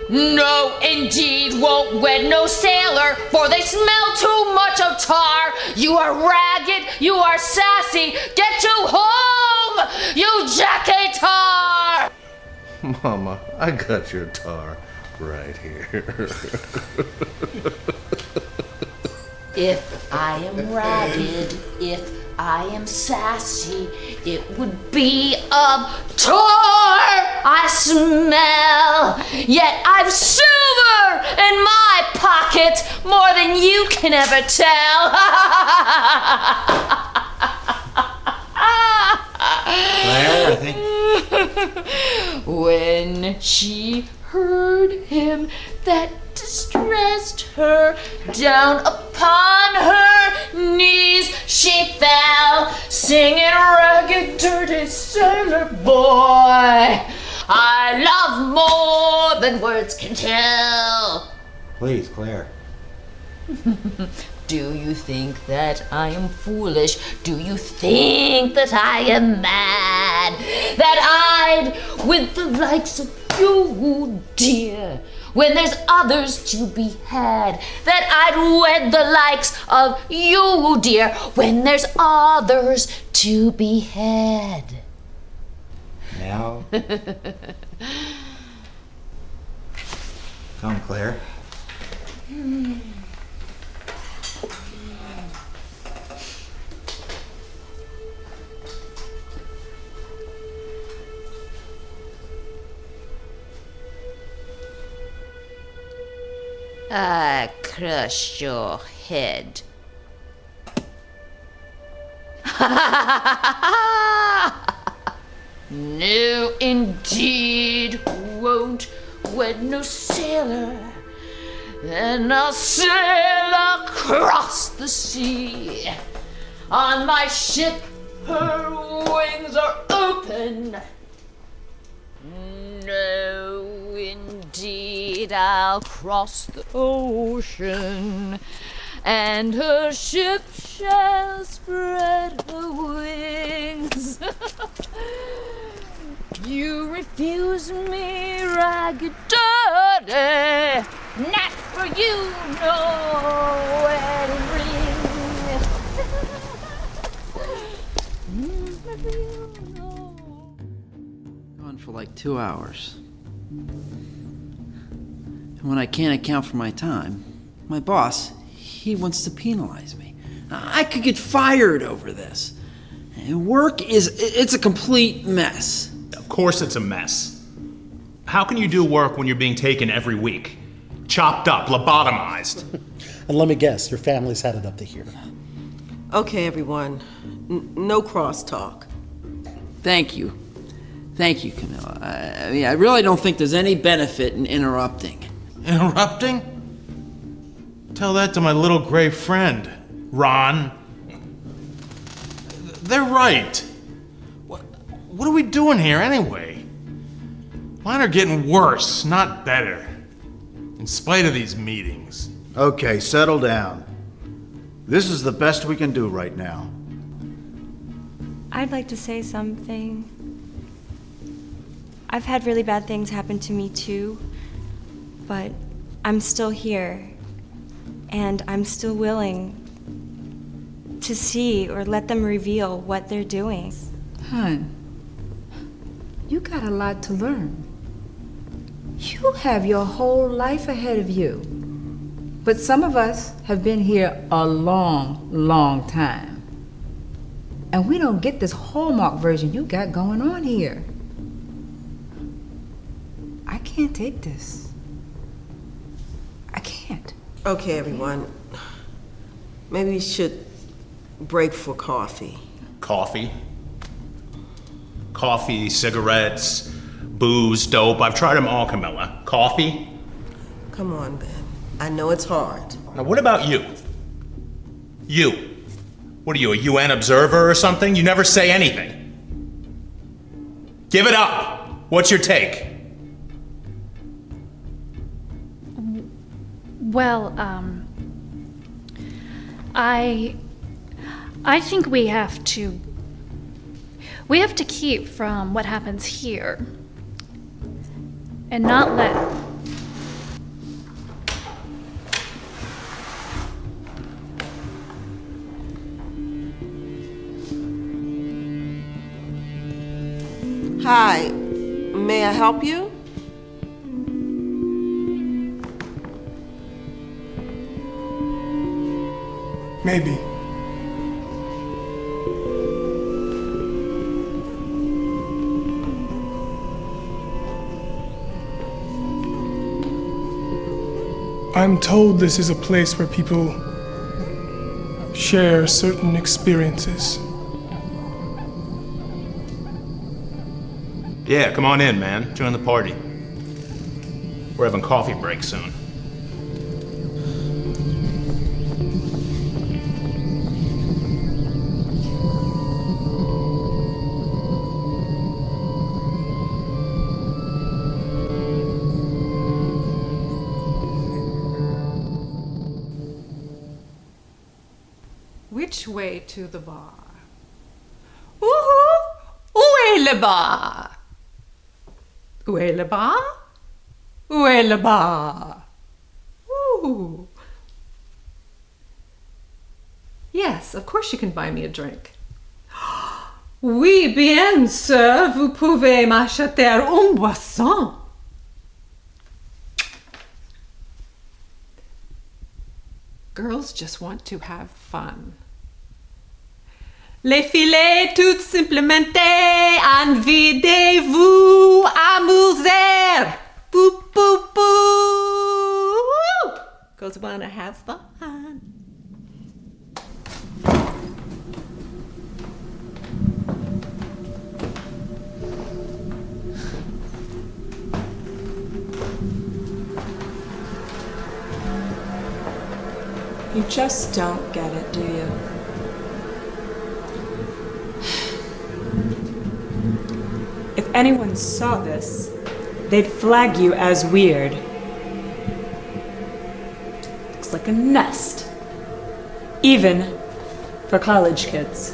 No, indeed, won't wed no sailor, for they smell too much of tar. You are ragged, you are sassy, get you home, you jacket tar! Mama, I got your tar right here. If I am ragged, if I am sassy, it would be of tar I smell. Yet I've silver in my pocket, more than you can ever tell. Claire, I think. When she heard him, that distressed her, down upon her knees she fell, singing ragged, dirty sailor boy, I love more than words can tell. Please, Claire. Do you think that I am foolish? Do you think that I am mad? That I'd with the likes of you, dear, when there's others to be had? That I'd wed the likes of you, dear, when there's others to be had? Now. Come, Claire. I crush your head. No, indeed, won't wed no sailor. Then I'll sail across the sea. On my ship, her wings are open. No, indeed, I'll cross the ocean and her ship shall spread her wings. You refuse me, ragged dirty, not for you, no wedding ring. Gone for like 2 hours. And when I can't account for my time, my boss, he wants to penalize me. I could get fired over this. And work it's a complete mess. Of course it's a mess. How can you do work when you're being taken every week? Chopped up, lobotomized. And let me guess, your family's had it up to here. Okay, everyone. No crosstalk. Thank you. Thank you, Camilla. I mean, I really don't think there's any benefit in interrupting. Interrupting? Tell that to my little gray friend, Ron. They're right. What are we doing here anyway? Mine are getting worse, not better. In spite of these meetings. Okay, settle down. This is the best we can do right now. I'd like to say something. I've had really bad things happen to me too, but I'm still here, and I'm still willing to see or let them reveal what they're doing. Hun, you got a lot to learn. You have your whole life ahead of you. But some of us have been here a long, long time. And we don't get this Hallmark version you got going on here. I can't take this. I can't. Okay, everyone. Maybe we should break for coffee. Coffee? Coffee, cigarettes, booze, dope. I've tried them all, Camilla. Coffee? Come on, Ben. I know it's hard. Now, what about you? You. What are you, a UN observer or something? You never say anything. Give it up. What's your take? Well, I think we have to keep from what happens here and not let Hi, may I help you? Maybe. I'm told this is a place where people share certain experiences. Yeah, come on in, man. Join the party. We're having coffee break soon. Which way to the bar? Où est le bar? Où est le bar? Où est le bar? Ooh. Yes, of course you can buy me a drink. Oui, bien sûr, vous pouvez m'acheter une boisson. Girls just want to have fun. Les filles, tout simplement, envie de vous amuser. Boo, boo, boo. 'Cause wanna have fun. You just don't get it, do you? If anyone saw this, they'd flag you as weird. Looks like a nest. Even for college kids.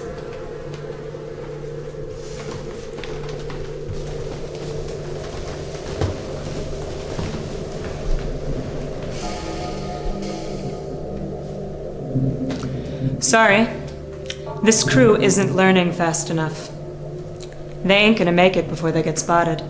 Sorry, this crew isn't learning fast enough. They ain't gonna make it before they get spotted.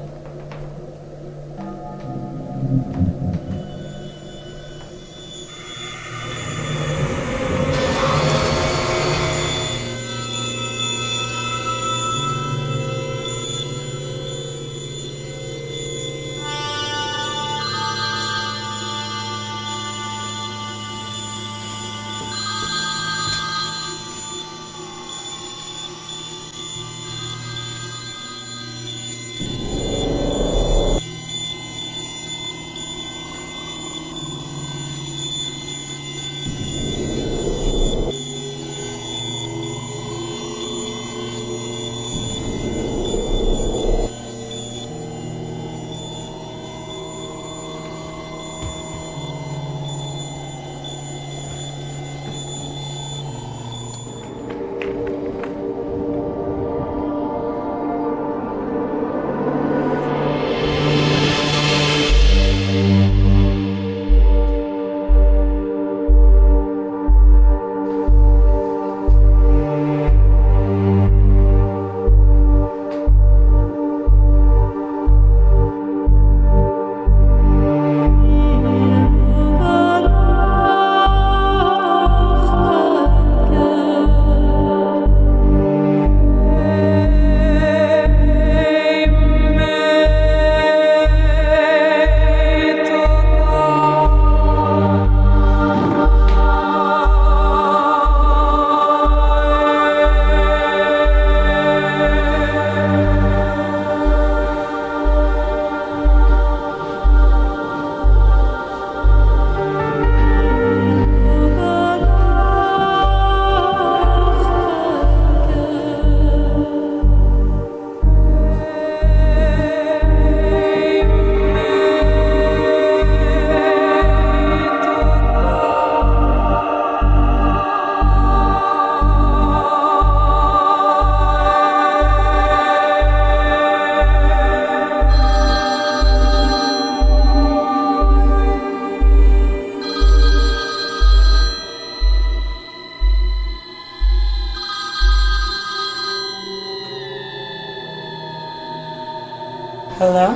Hello?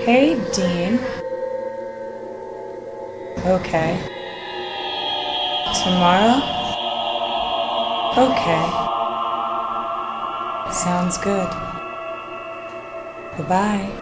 Hey, Dean. Okay. Tomorrow? Okay. Sounds good. Bye-bye.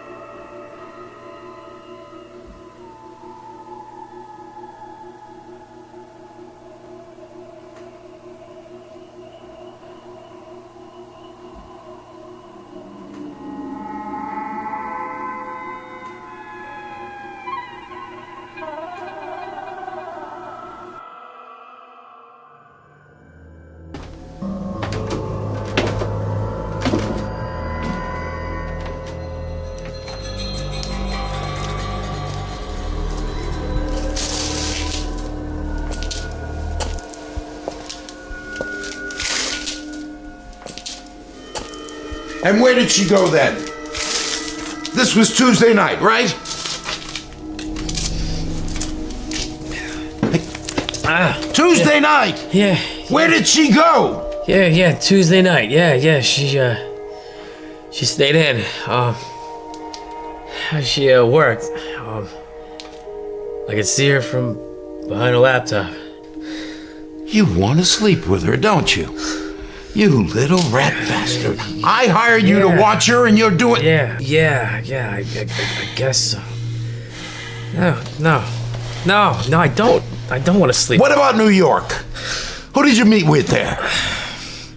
And where did she go then? This was Tuesday night, right? Tuesday night! Yeah. Where did she go? Yeah, Tuesday night. Yeah, she stayed in. She worked. I could see her from behind her laptop. You want to sleep with her, don't you? You little rat bastard. I hired you to watch her and you're doing... Yeah, I guess so. No, I don't. I don't want to sleep. What about New York? Who did you meet with there?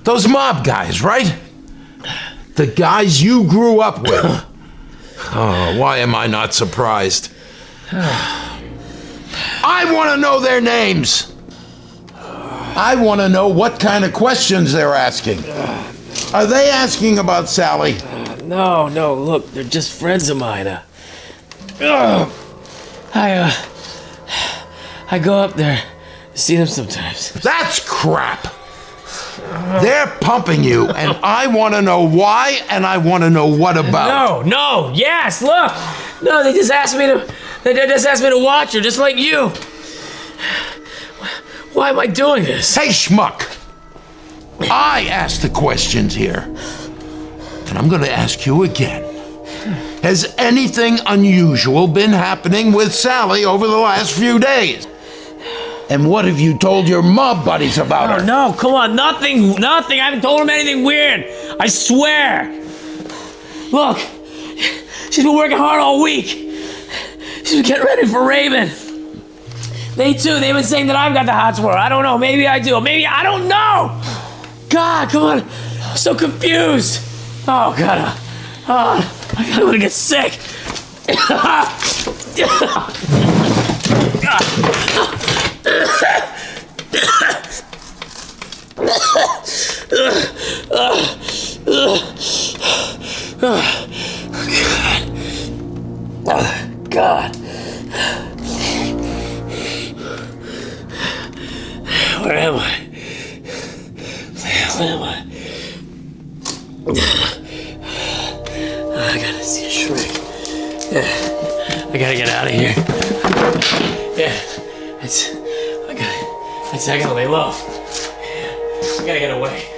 Those mob guys, right? The guys you grew up with. Oh, why am I not surprised? I want to know their names. I want to know what kind of questions they're asking. Are they asking about Sally? No, look, they're just friends of mine. I go up there See them sometimes. That's crap. They're pumping you, and I want to know why, and I want to know what about. No, yes, look. No, they just asked me to watch her, just like you. Why am I doing this? Hey, schmuck. I asked the questions here, and I'm going to ask you again. Has anything unusual been happening with Sally over the last few days? And what have you told your mob buddies about her? No, come on, nothing. I haven't told them anything weird. I swear. Look, she's been working hard all week. She's been getting ready for Raven. They too, they've been saying that I've got the hots for her. I don't know, maybe I do, maybe I don't know. God, come on, I'm so confused. Oh, God, I'm gonna get sick. God. Where am I? Where am I? I gotta see a shrink. Yeah. I gotta get out of here. Yeah. I gotta lay low. I gotta get away.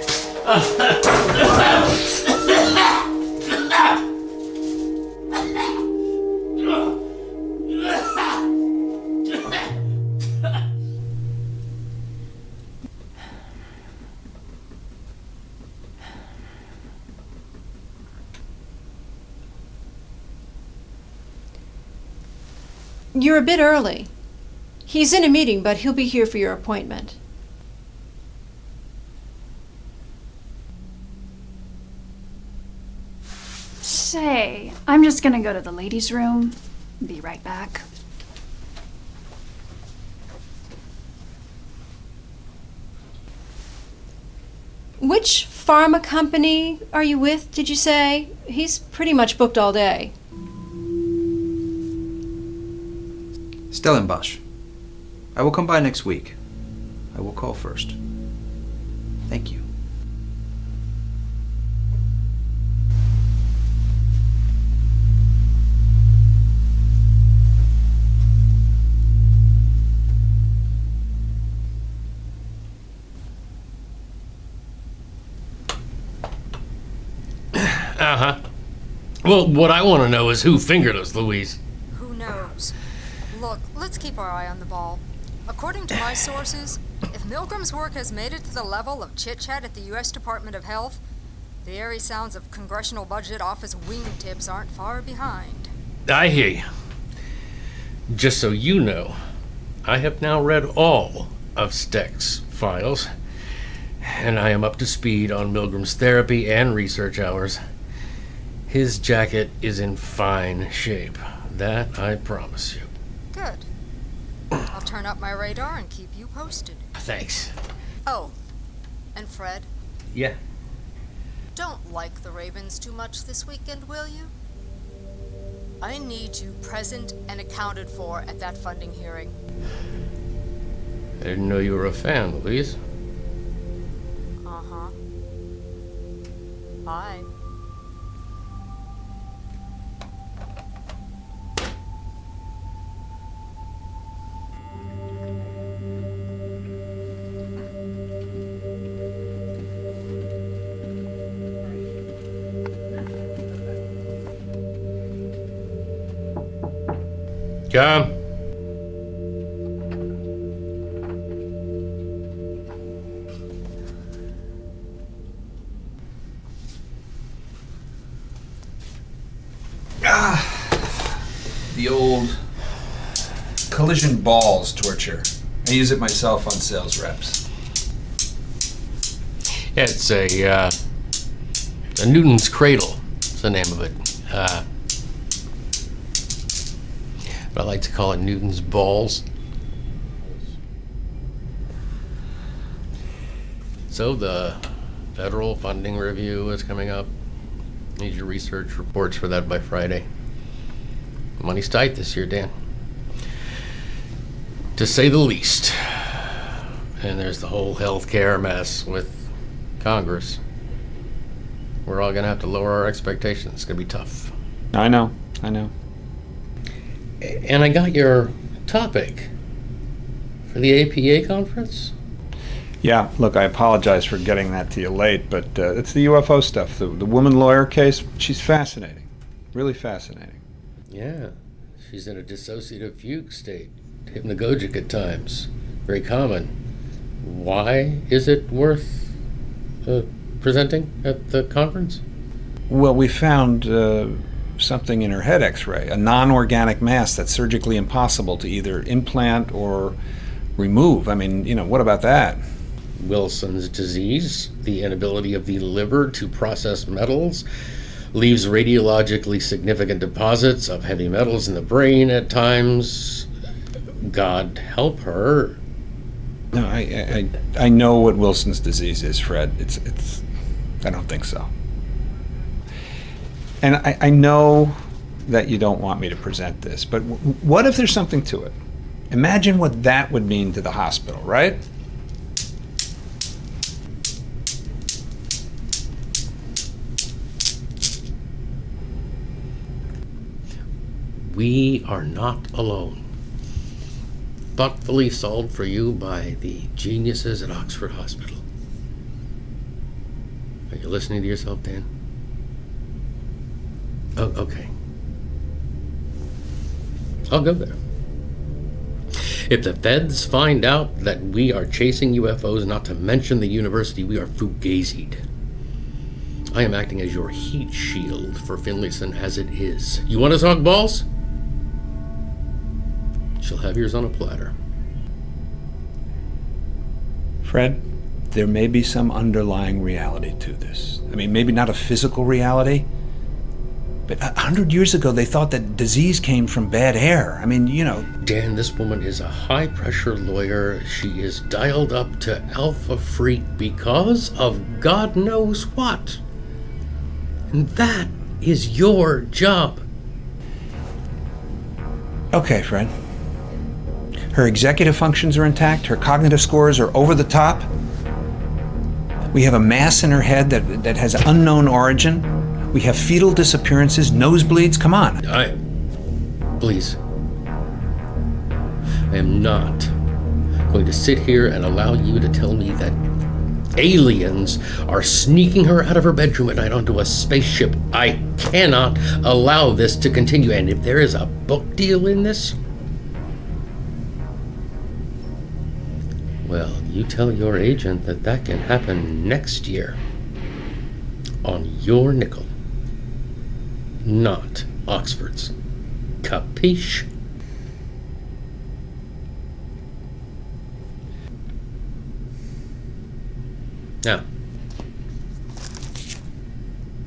You're a bit early. He's in a meeting, but he'll be here for your appointment. Say, I'm just gonna go to the ladies' room. Be right back. Which pharma company are you with, did you say? He's pretty much booked all day. Stellenbosch. I will come by next week. I will call first. Thank you. Uh-huh. Well, what I want to know is who fingered us, Louise. Who knows? Look, let's keep our eye on the ball. According to my sources, if Milgram's work has made it to the level of chit-chat at the U.S. Department of Health, the airy sounds of Congressional Budget Office wingtips aren't far behind. I hear you. Just so you know, I have now read all of Steck's files, and I am up to speed on Milgram's therapy and research hours. His jacket is in fine shape. That I promise you. Good. I'll turn up my radar and keep you posted. Thanks. Oh, and Fred, Yeah. don't like the Ravens too much this weekend, will you? I need you present and accounted for at that funding hearing. I didn't know you were a fan, Louise. Uh-huh. Bye. Come. The old collision balls torture. I use it myself on sales reps. Yeah, it's a Newton's Cradle. That's the name of it. But I like to call it Newton's Balls. So the federal funding review is coming up. Need your research reports for that by Friday. Money's tight this year, Dan. To say the least. And there's the whole healthcare mess with Congress. We're all gonna have to lower our expectations. It's gonna be tough. I know. And I got your topic for the APA conference. Yeah, look, I apologize for getting that to you late, but it's the UFO stuff. The woman lawyer case, she's fascinating. Really fascinating. Yeah, she's in a dissociative fugue state, hypnagogic at times. Very common. Why is it worth presenting at the conference? Well, we found something in her head x-ray, a non-organic mass that's surgically impossible to either implant or remove. I mean, what about that? Wilson's disease, the inability of the liver to process metals, leaves radiologically significant deposits of heavy metals in the brain at times. God help her. No, I know what Wilson's disease is, Fred. It's I don't think so. And I know that you don't want me to present this, but what if there's something to it? Imagine what that would mean to the hospital, right? We are not alone. Thoughtfully solved for you by the geniuses at Oxford Hospital. Are you listening to yourself, Dan? Oh, okay. I'll go there. If the feds find out that we are chasing UFOs, not to mention the university, we are fugazied. I am acting as your heat shield for Finlayson as it is. You want to talk balls? She'll have yours on a platter. Fred, there may be some underlying reality to this. I mean, maybe not a physical reality, but 100 years ago they thought that disease came from bad air. I mean, Dan, this woman is a high-pressure lawyer. She is dialed up to Alpha Freak because of God knows what. And that is your job. Okay, Fred. Her executive functions are intact. Her cognitive scores are over the top. We have a mass in her head that has unknown origin. We have fetal disappearances, nosebleeds. Come on. Please. I am not going to sit here and allow you to tell me that aliens are sneaking her out of her bedroom at night onto a spaceship. I cannot allow this to continue. And if there is a book deal in this, well, you tell your agent that can happen next year. On your nickel. Not Oxford's. Capiche? Now,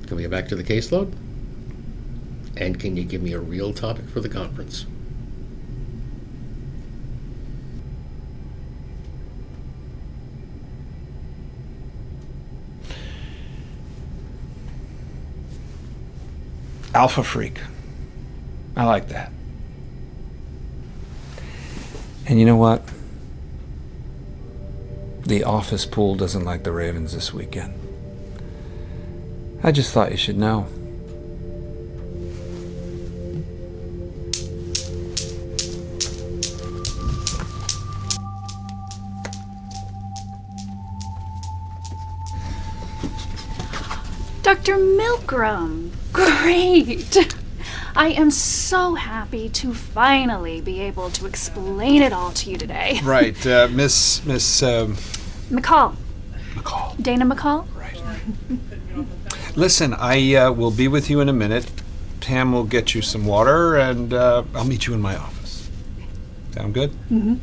can we get back to the caseload? And can you give me a real topic for the conference? Alpha Freak. I like that. And you know what? The office pool doesn't like the Ravens this weekend. I just thought you should know. Dr. Milgram, great! I am so happy to finally be able to explain it all to you today. Right, Miss McCall. Dana McCall? Listen, I will be with you in a minute. Pam will get you some water, and I'll meet you in my office. Sound good? Mm-hmm.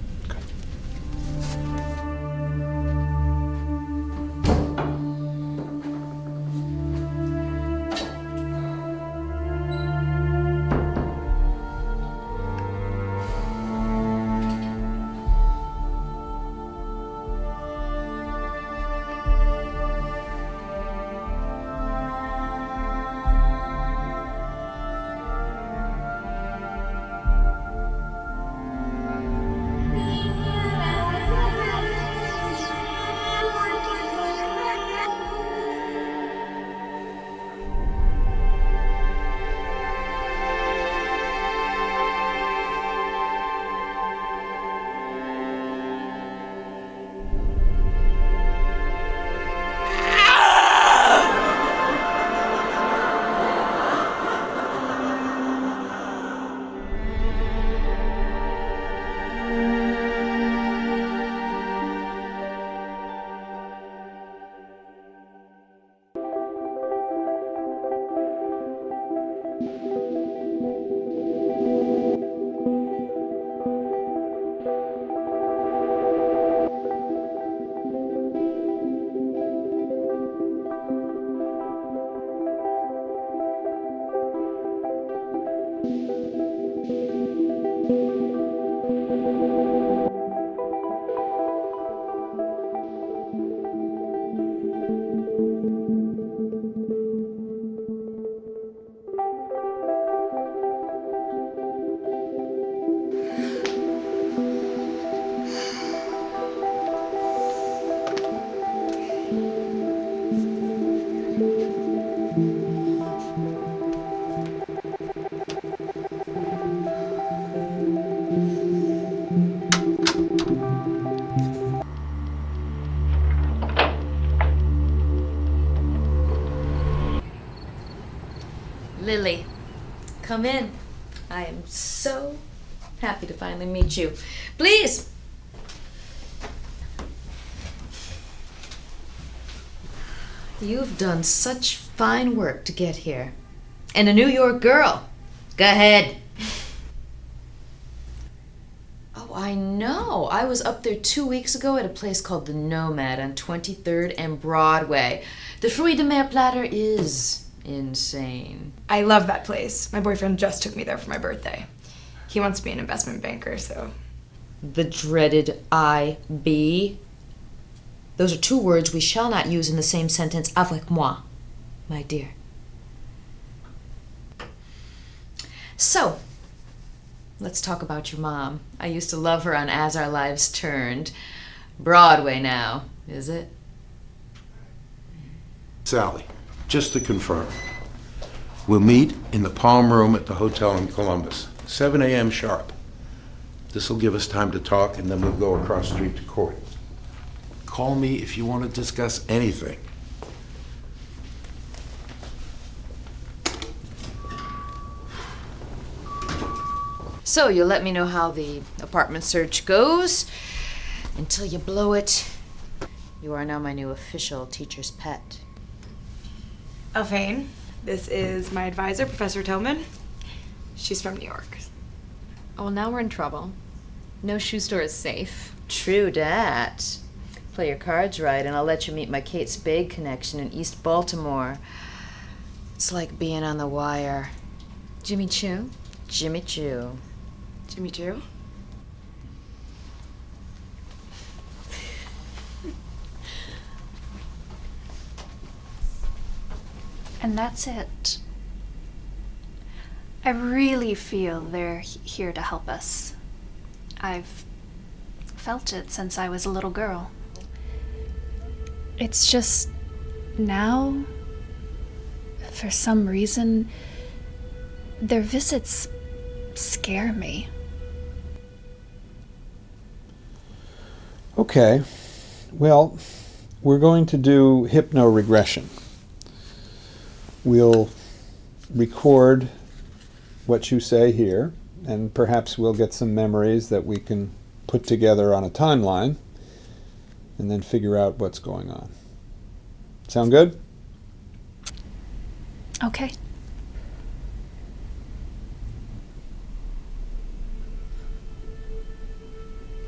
Lily, come in. I am so happy to finally meet you. Please. You've done such fine work to get here. And a New York girl. Go ahead. Oh, I know. I was up there 2 weeks ago at a place called the Nomad on 23rd and Broadway. The fruit de mer platter is insane. I love that place. My boyfriend just took me there for my birthday. He wants to be an investment banker, so... The dreaded IB. Those are two words we shall not use in the same sentence avec moi, my dear. So, let's talk about your mom. I used to love her on As Our Lives Turned. Broadway now, is it? Sally, just to confirm, we'll meet in the Palm Room at the hotel in Columbus, 7 a.m. sharp. This will give us time to talk, and then we'll go across the street to court. Call me if you want to discuss anything. So you'll let me know how the apartment search goes. Until you blow it, you are now my new official teacher's pet. Alphane, this is my advisor, Professor Tillman. She's from New York. Oh, well, now we're in trouble. No shoe store is safe. True dat. Play your cards right, and I'll let you meet my Kate Spade connection in East Baltimore. It's like being on the wire. Jimmy Choo? Jimmy Choo. Jimmy Choo? And that's it. I really feel they're here to help us. I've felt it since I was a little girl. It's just now, for some reason, their visits scare me. Okay. Well, we're going to do hypnoregression. We'll record what you say here, and perhaps we'll get some memories that we can put together on a timeline and then figure out what's going on. Sound good? Okay.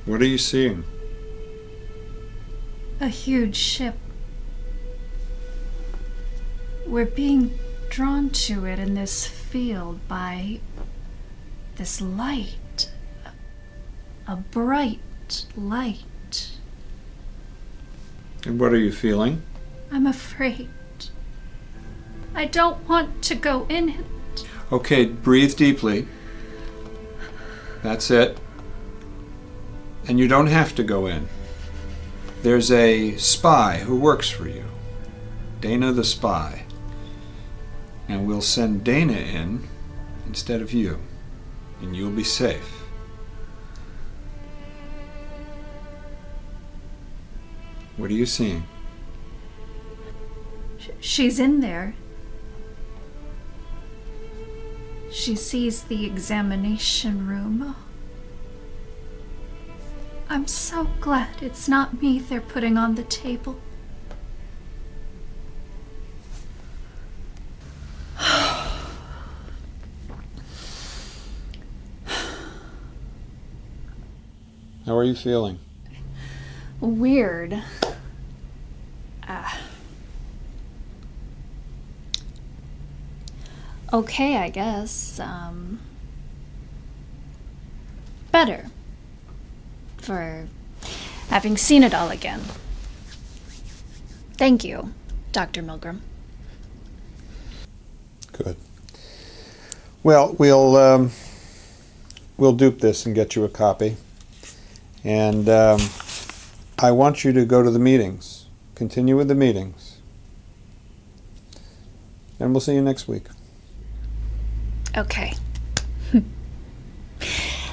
What are you seeing? A huge ship. We're being drawn to it in this field by this light. A bright light. And what are you feeling? I'm afraid. I don't want to go in it. Okay, breathe deeply. That's it. And you don't have to go in. There's a spy who works for you. Dana the spy. And we'll send Dana in instead of you. And you'll be safe. What are you seeing? She's in there. She sees the examination room. I'm so glad it's not me they're putting on the table. How are you feeling? Weird. Okay, I guess. Better. For having seen it all again. Thank you, Dr. Milgram. Good. Well, we'll dupe this and get you a copy. And I want you to go to the meetings. Continue with the meetings. And we'll see you next week. Okay.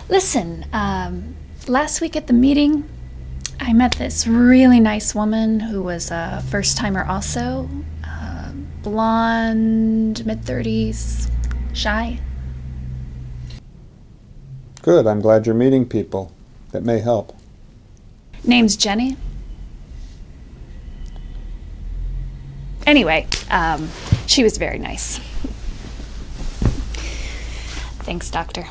Listen, last week at the meeting, I met this really nice woman who was a first-timer also. blonde, mid-30s, shy. Good, I'm glad you're meeting people. That may help. Name's Jenny. Anyway, she was very nice. Thanks, Doctor.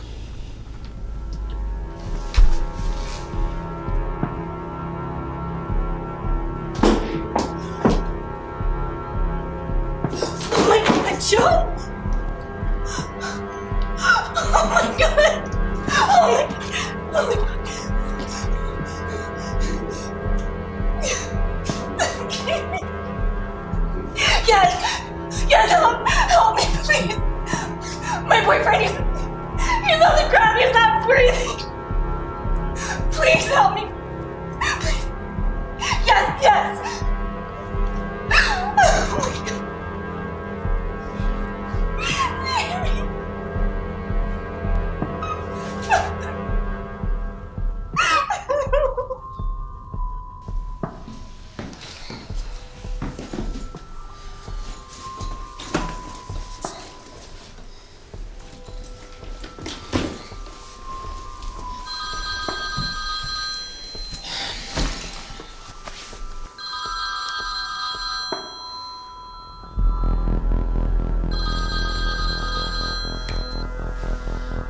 Oh my God, Joe! Oh my God! Oh my God! Yes, help me, please. My boyfriend, he's on the ground. He's not breathing. Please help me. Please. Yes. Oh my God.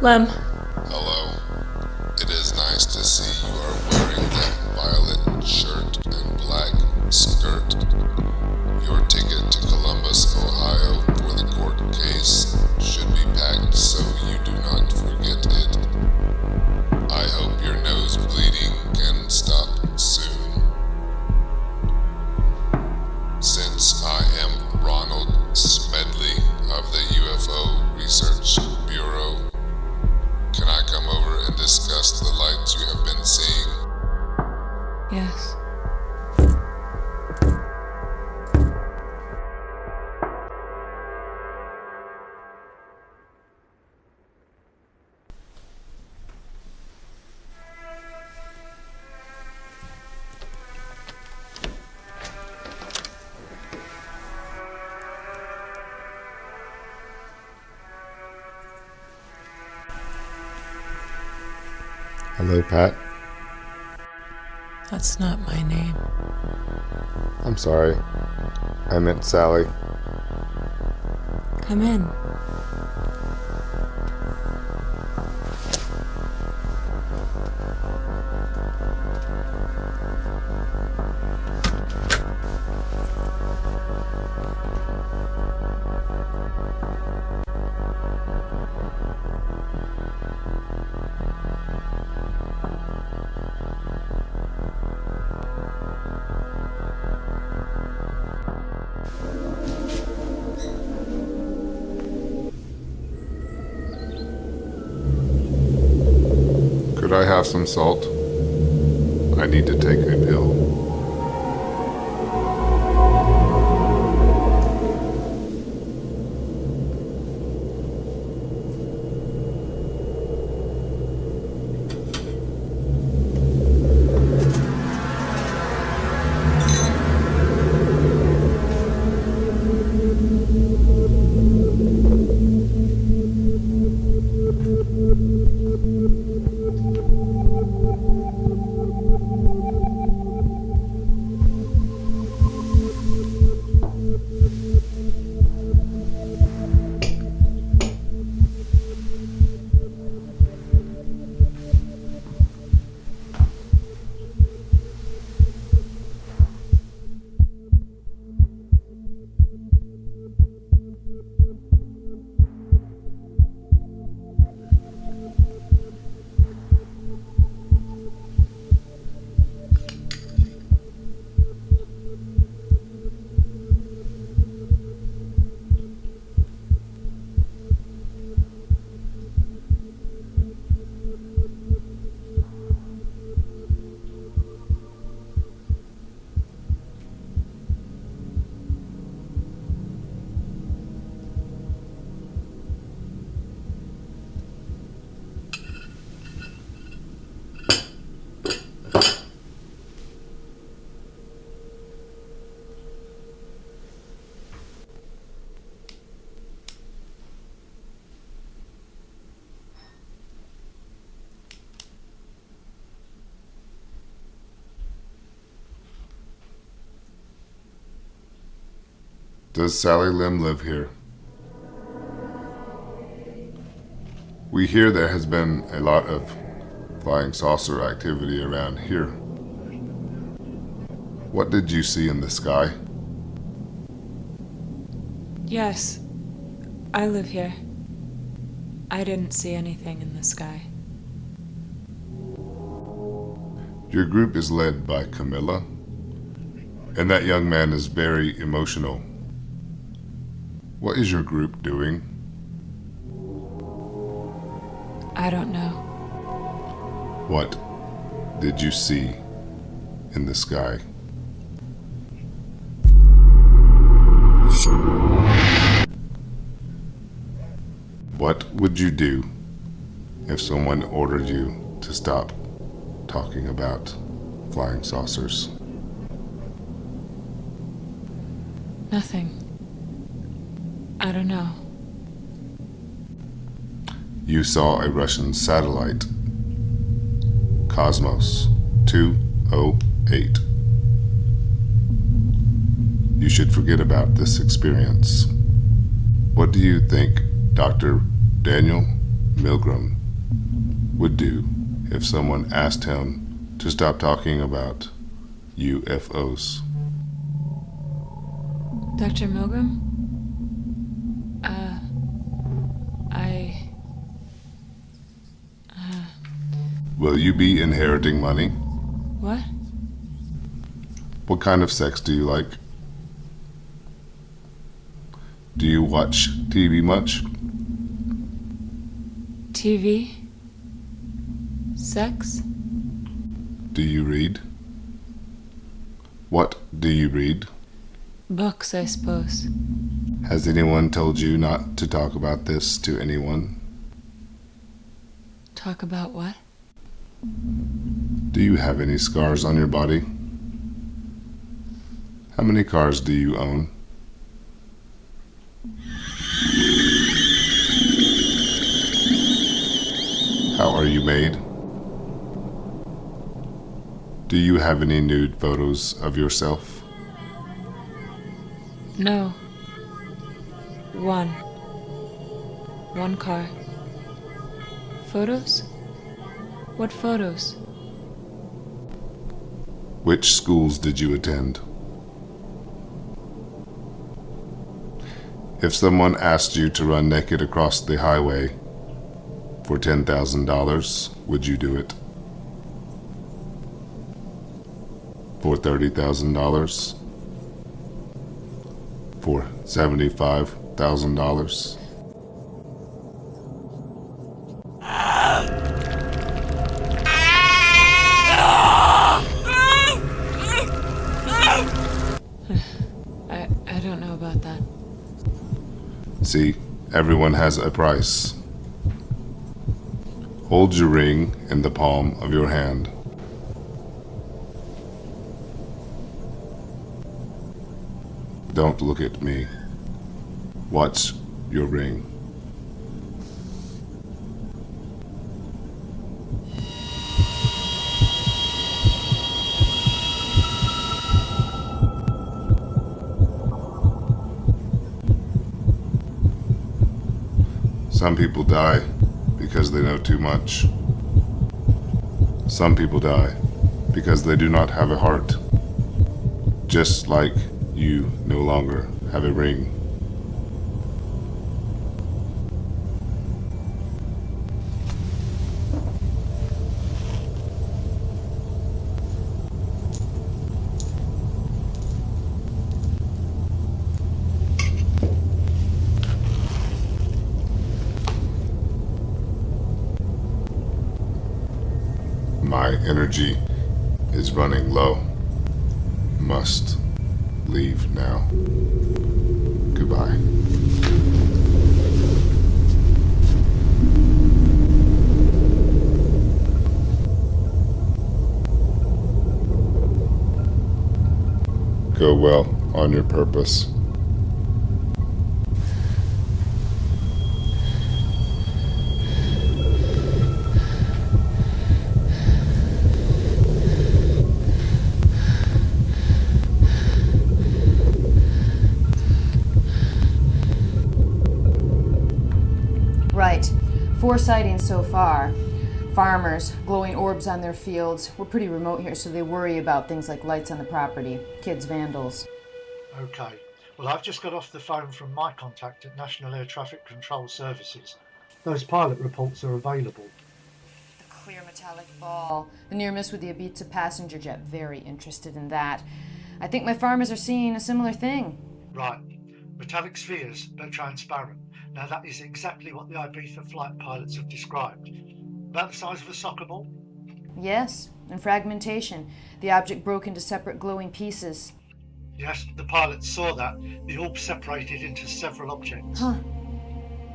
Lem. Hello. It is nice to see you are wearing that violet shirt and black skirt. Your ticket to Columbus, Ohio for the court case should be packed so you do not forget it. I hope your nose bleeding can stop soon. Since I am Ronald Smedley of the UFO Research Bureau, can I come over and discuss the lights you have been seeing? Yes. Hello, Pat. That's not my name. I'm sorry. I meant Sally. Come in. Could I have some salt? I need to take a pill. Does Sally Lim live here? We hear there has been a lot of flying saucer activity around here. What did you see in the sky? Yes, I live here. I didn't see anything in the sky. Your group is led by Camilla, and that young man is very emotional. What is your group doing? I don't know. What did you see in the sky? What would you do if someone ordered you to stop talking about flying saucers? Nothing. I don't know. You saw a Russian satellite, Cosmos 208. You should forget about this experience. What do you think Dr. Daniel Milgram would do if someone asked him to stop talking about UFOs? Dr. Milgram? Will you be inheriting money? What? What kind of sex do you like? Do you watch TV much? TV? Sex? Do you read? What do you read? Books, I suppose. Has anyone told you not to talk about this to anyone? Talk about what? Do you have any scars on your body? How many cars do you own? How are you made? Do you have any nude photos of yourself? No. One car. Photos? What photos? Which schools did you attend? If someone asked you to run naked across the highway for $10,000, would you do it? For $30,000? For $75,000? I don't know about that. See, everyone has a price. Hold your ring in the palm of your hand. Don't look at me. Watch your ring. Some people die because they know too much. Some people die because they do not have a heart. Just like you no longer have a ring. My energy is running low. Must leave now. Goodbye. Go well on your purpose. Right. 4 sightings so far. Farmers, glowing orbs on their fields. We're pretty remote here, so they worry about things like lights on the property, kids, vandals. Okay. Well, I've just got off the phone from my contact at National Air Traffic Control Services. Those pilot reports are available. The clear metallic ball. The near miss with the Ibiza passenger jet. Very interested in that. I think my farmers are seeing a similar thing. Right. Metallic spheres, but transparent. Now that is exactly what the Ibiza flight pilots have described. About the size of a soccer ball? Yes, and fragmentation. The object broke into separate glowing pieces. Yes, the pilots saw that. The orb separated into several objects. Huh.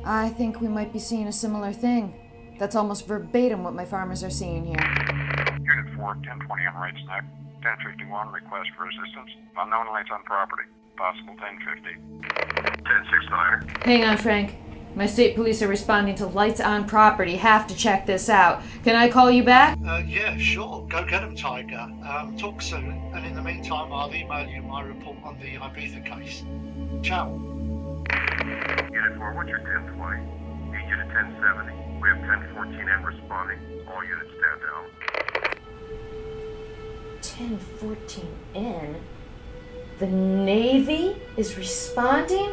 I think we might be seeing a similar thing. That's almost verbatim what my farmers are seeing here. Unit 4, 1020 on right snipe. 1051, request for assistance. Unknown lights on property. Possible 1050. 1069. Hang on, Frank. My state police are responding to lights on property. Have to check this out. Can I call you back? Yeah, sure. Go get them, Tiger. Talk soon. And in the meantime, I'll email you my report on the Ibiza case. Ciao. Unit 4, what's your 1020? Need Unit 1070. We have 1014N responding. All units stand down. 1014N? The Navy is responding?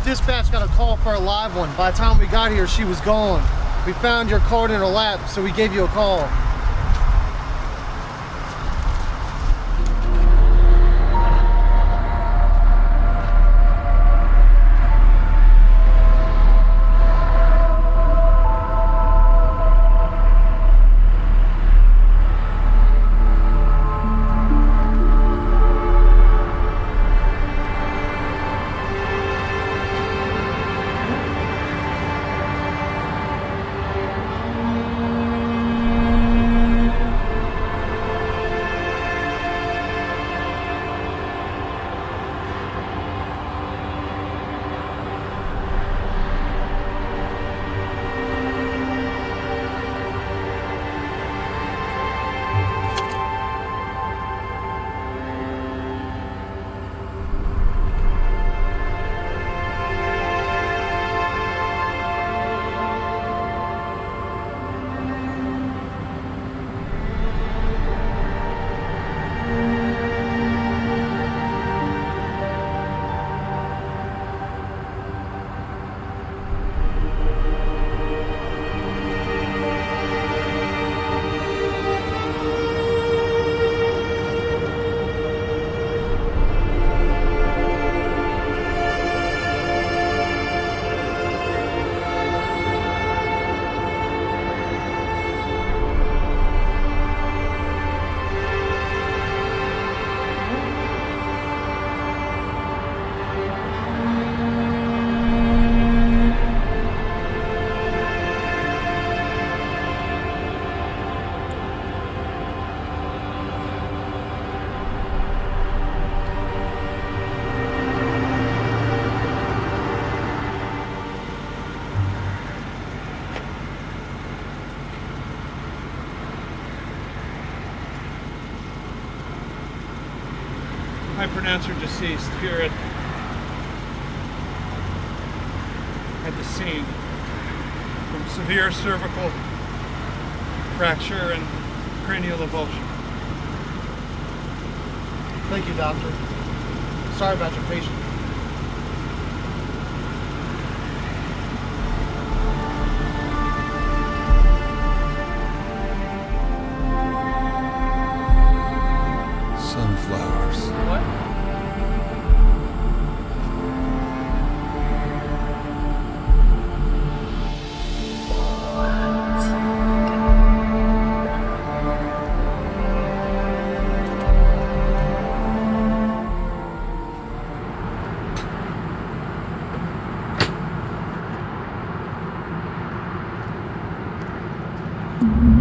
Dispatch got a call for a live one. By the time we got here, she was gone. We found your card in her lap, so we gave you a call. I pronounce her deceased here at the scene from severe cervical fracture and cranial avulsion. Thank you, doctor. Sorry about your patient. Sunflowers. What? you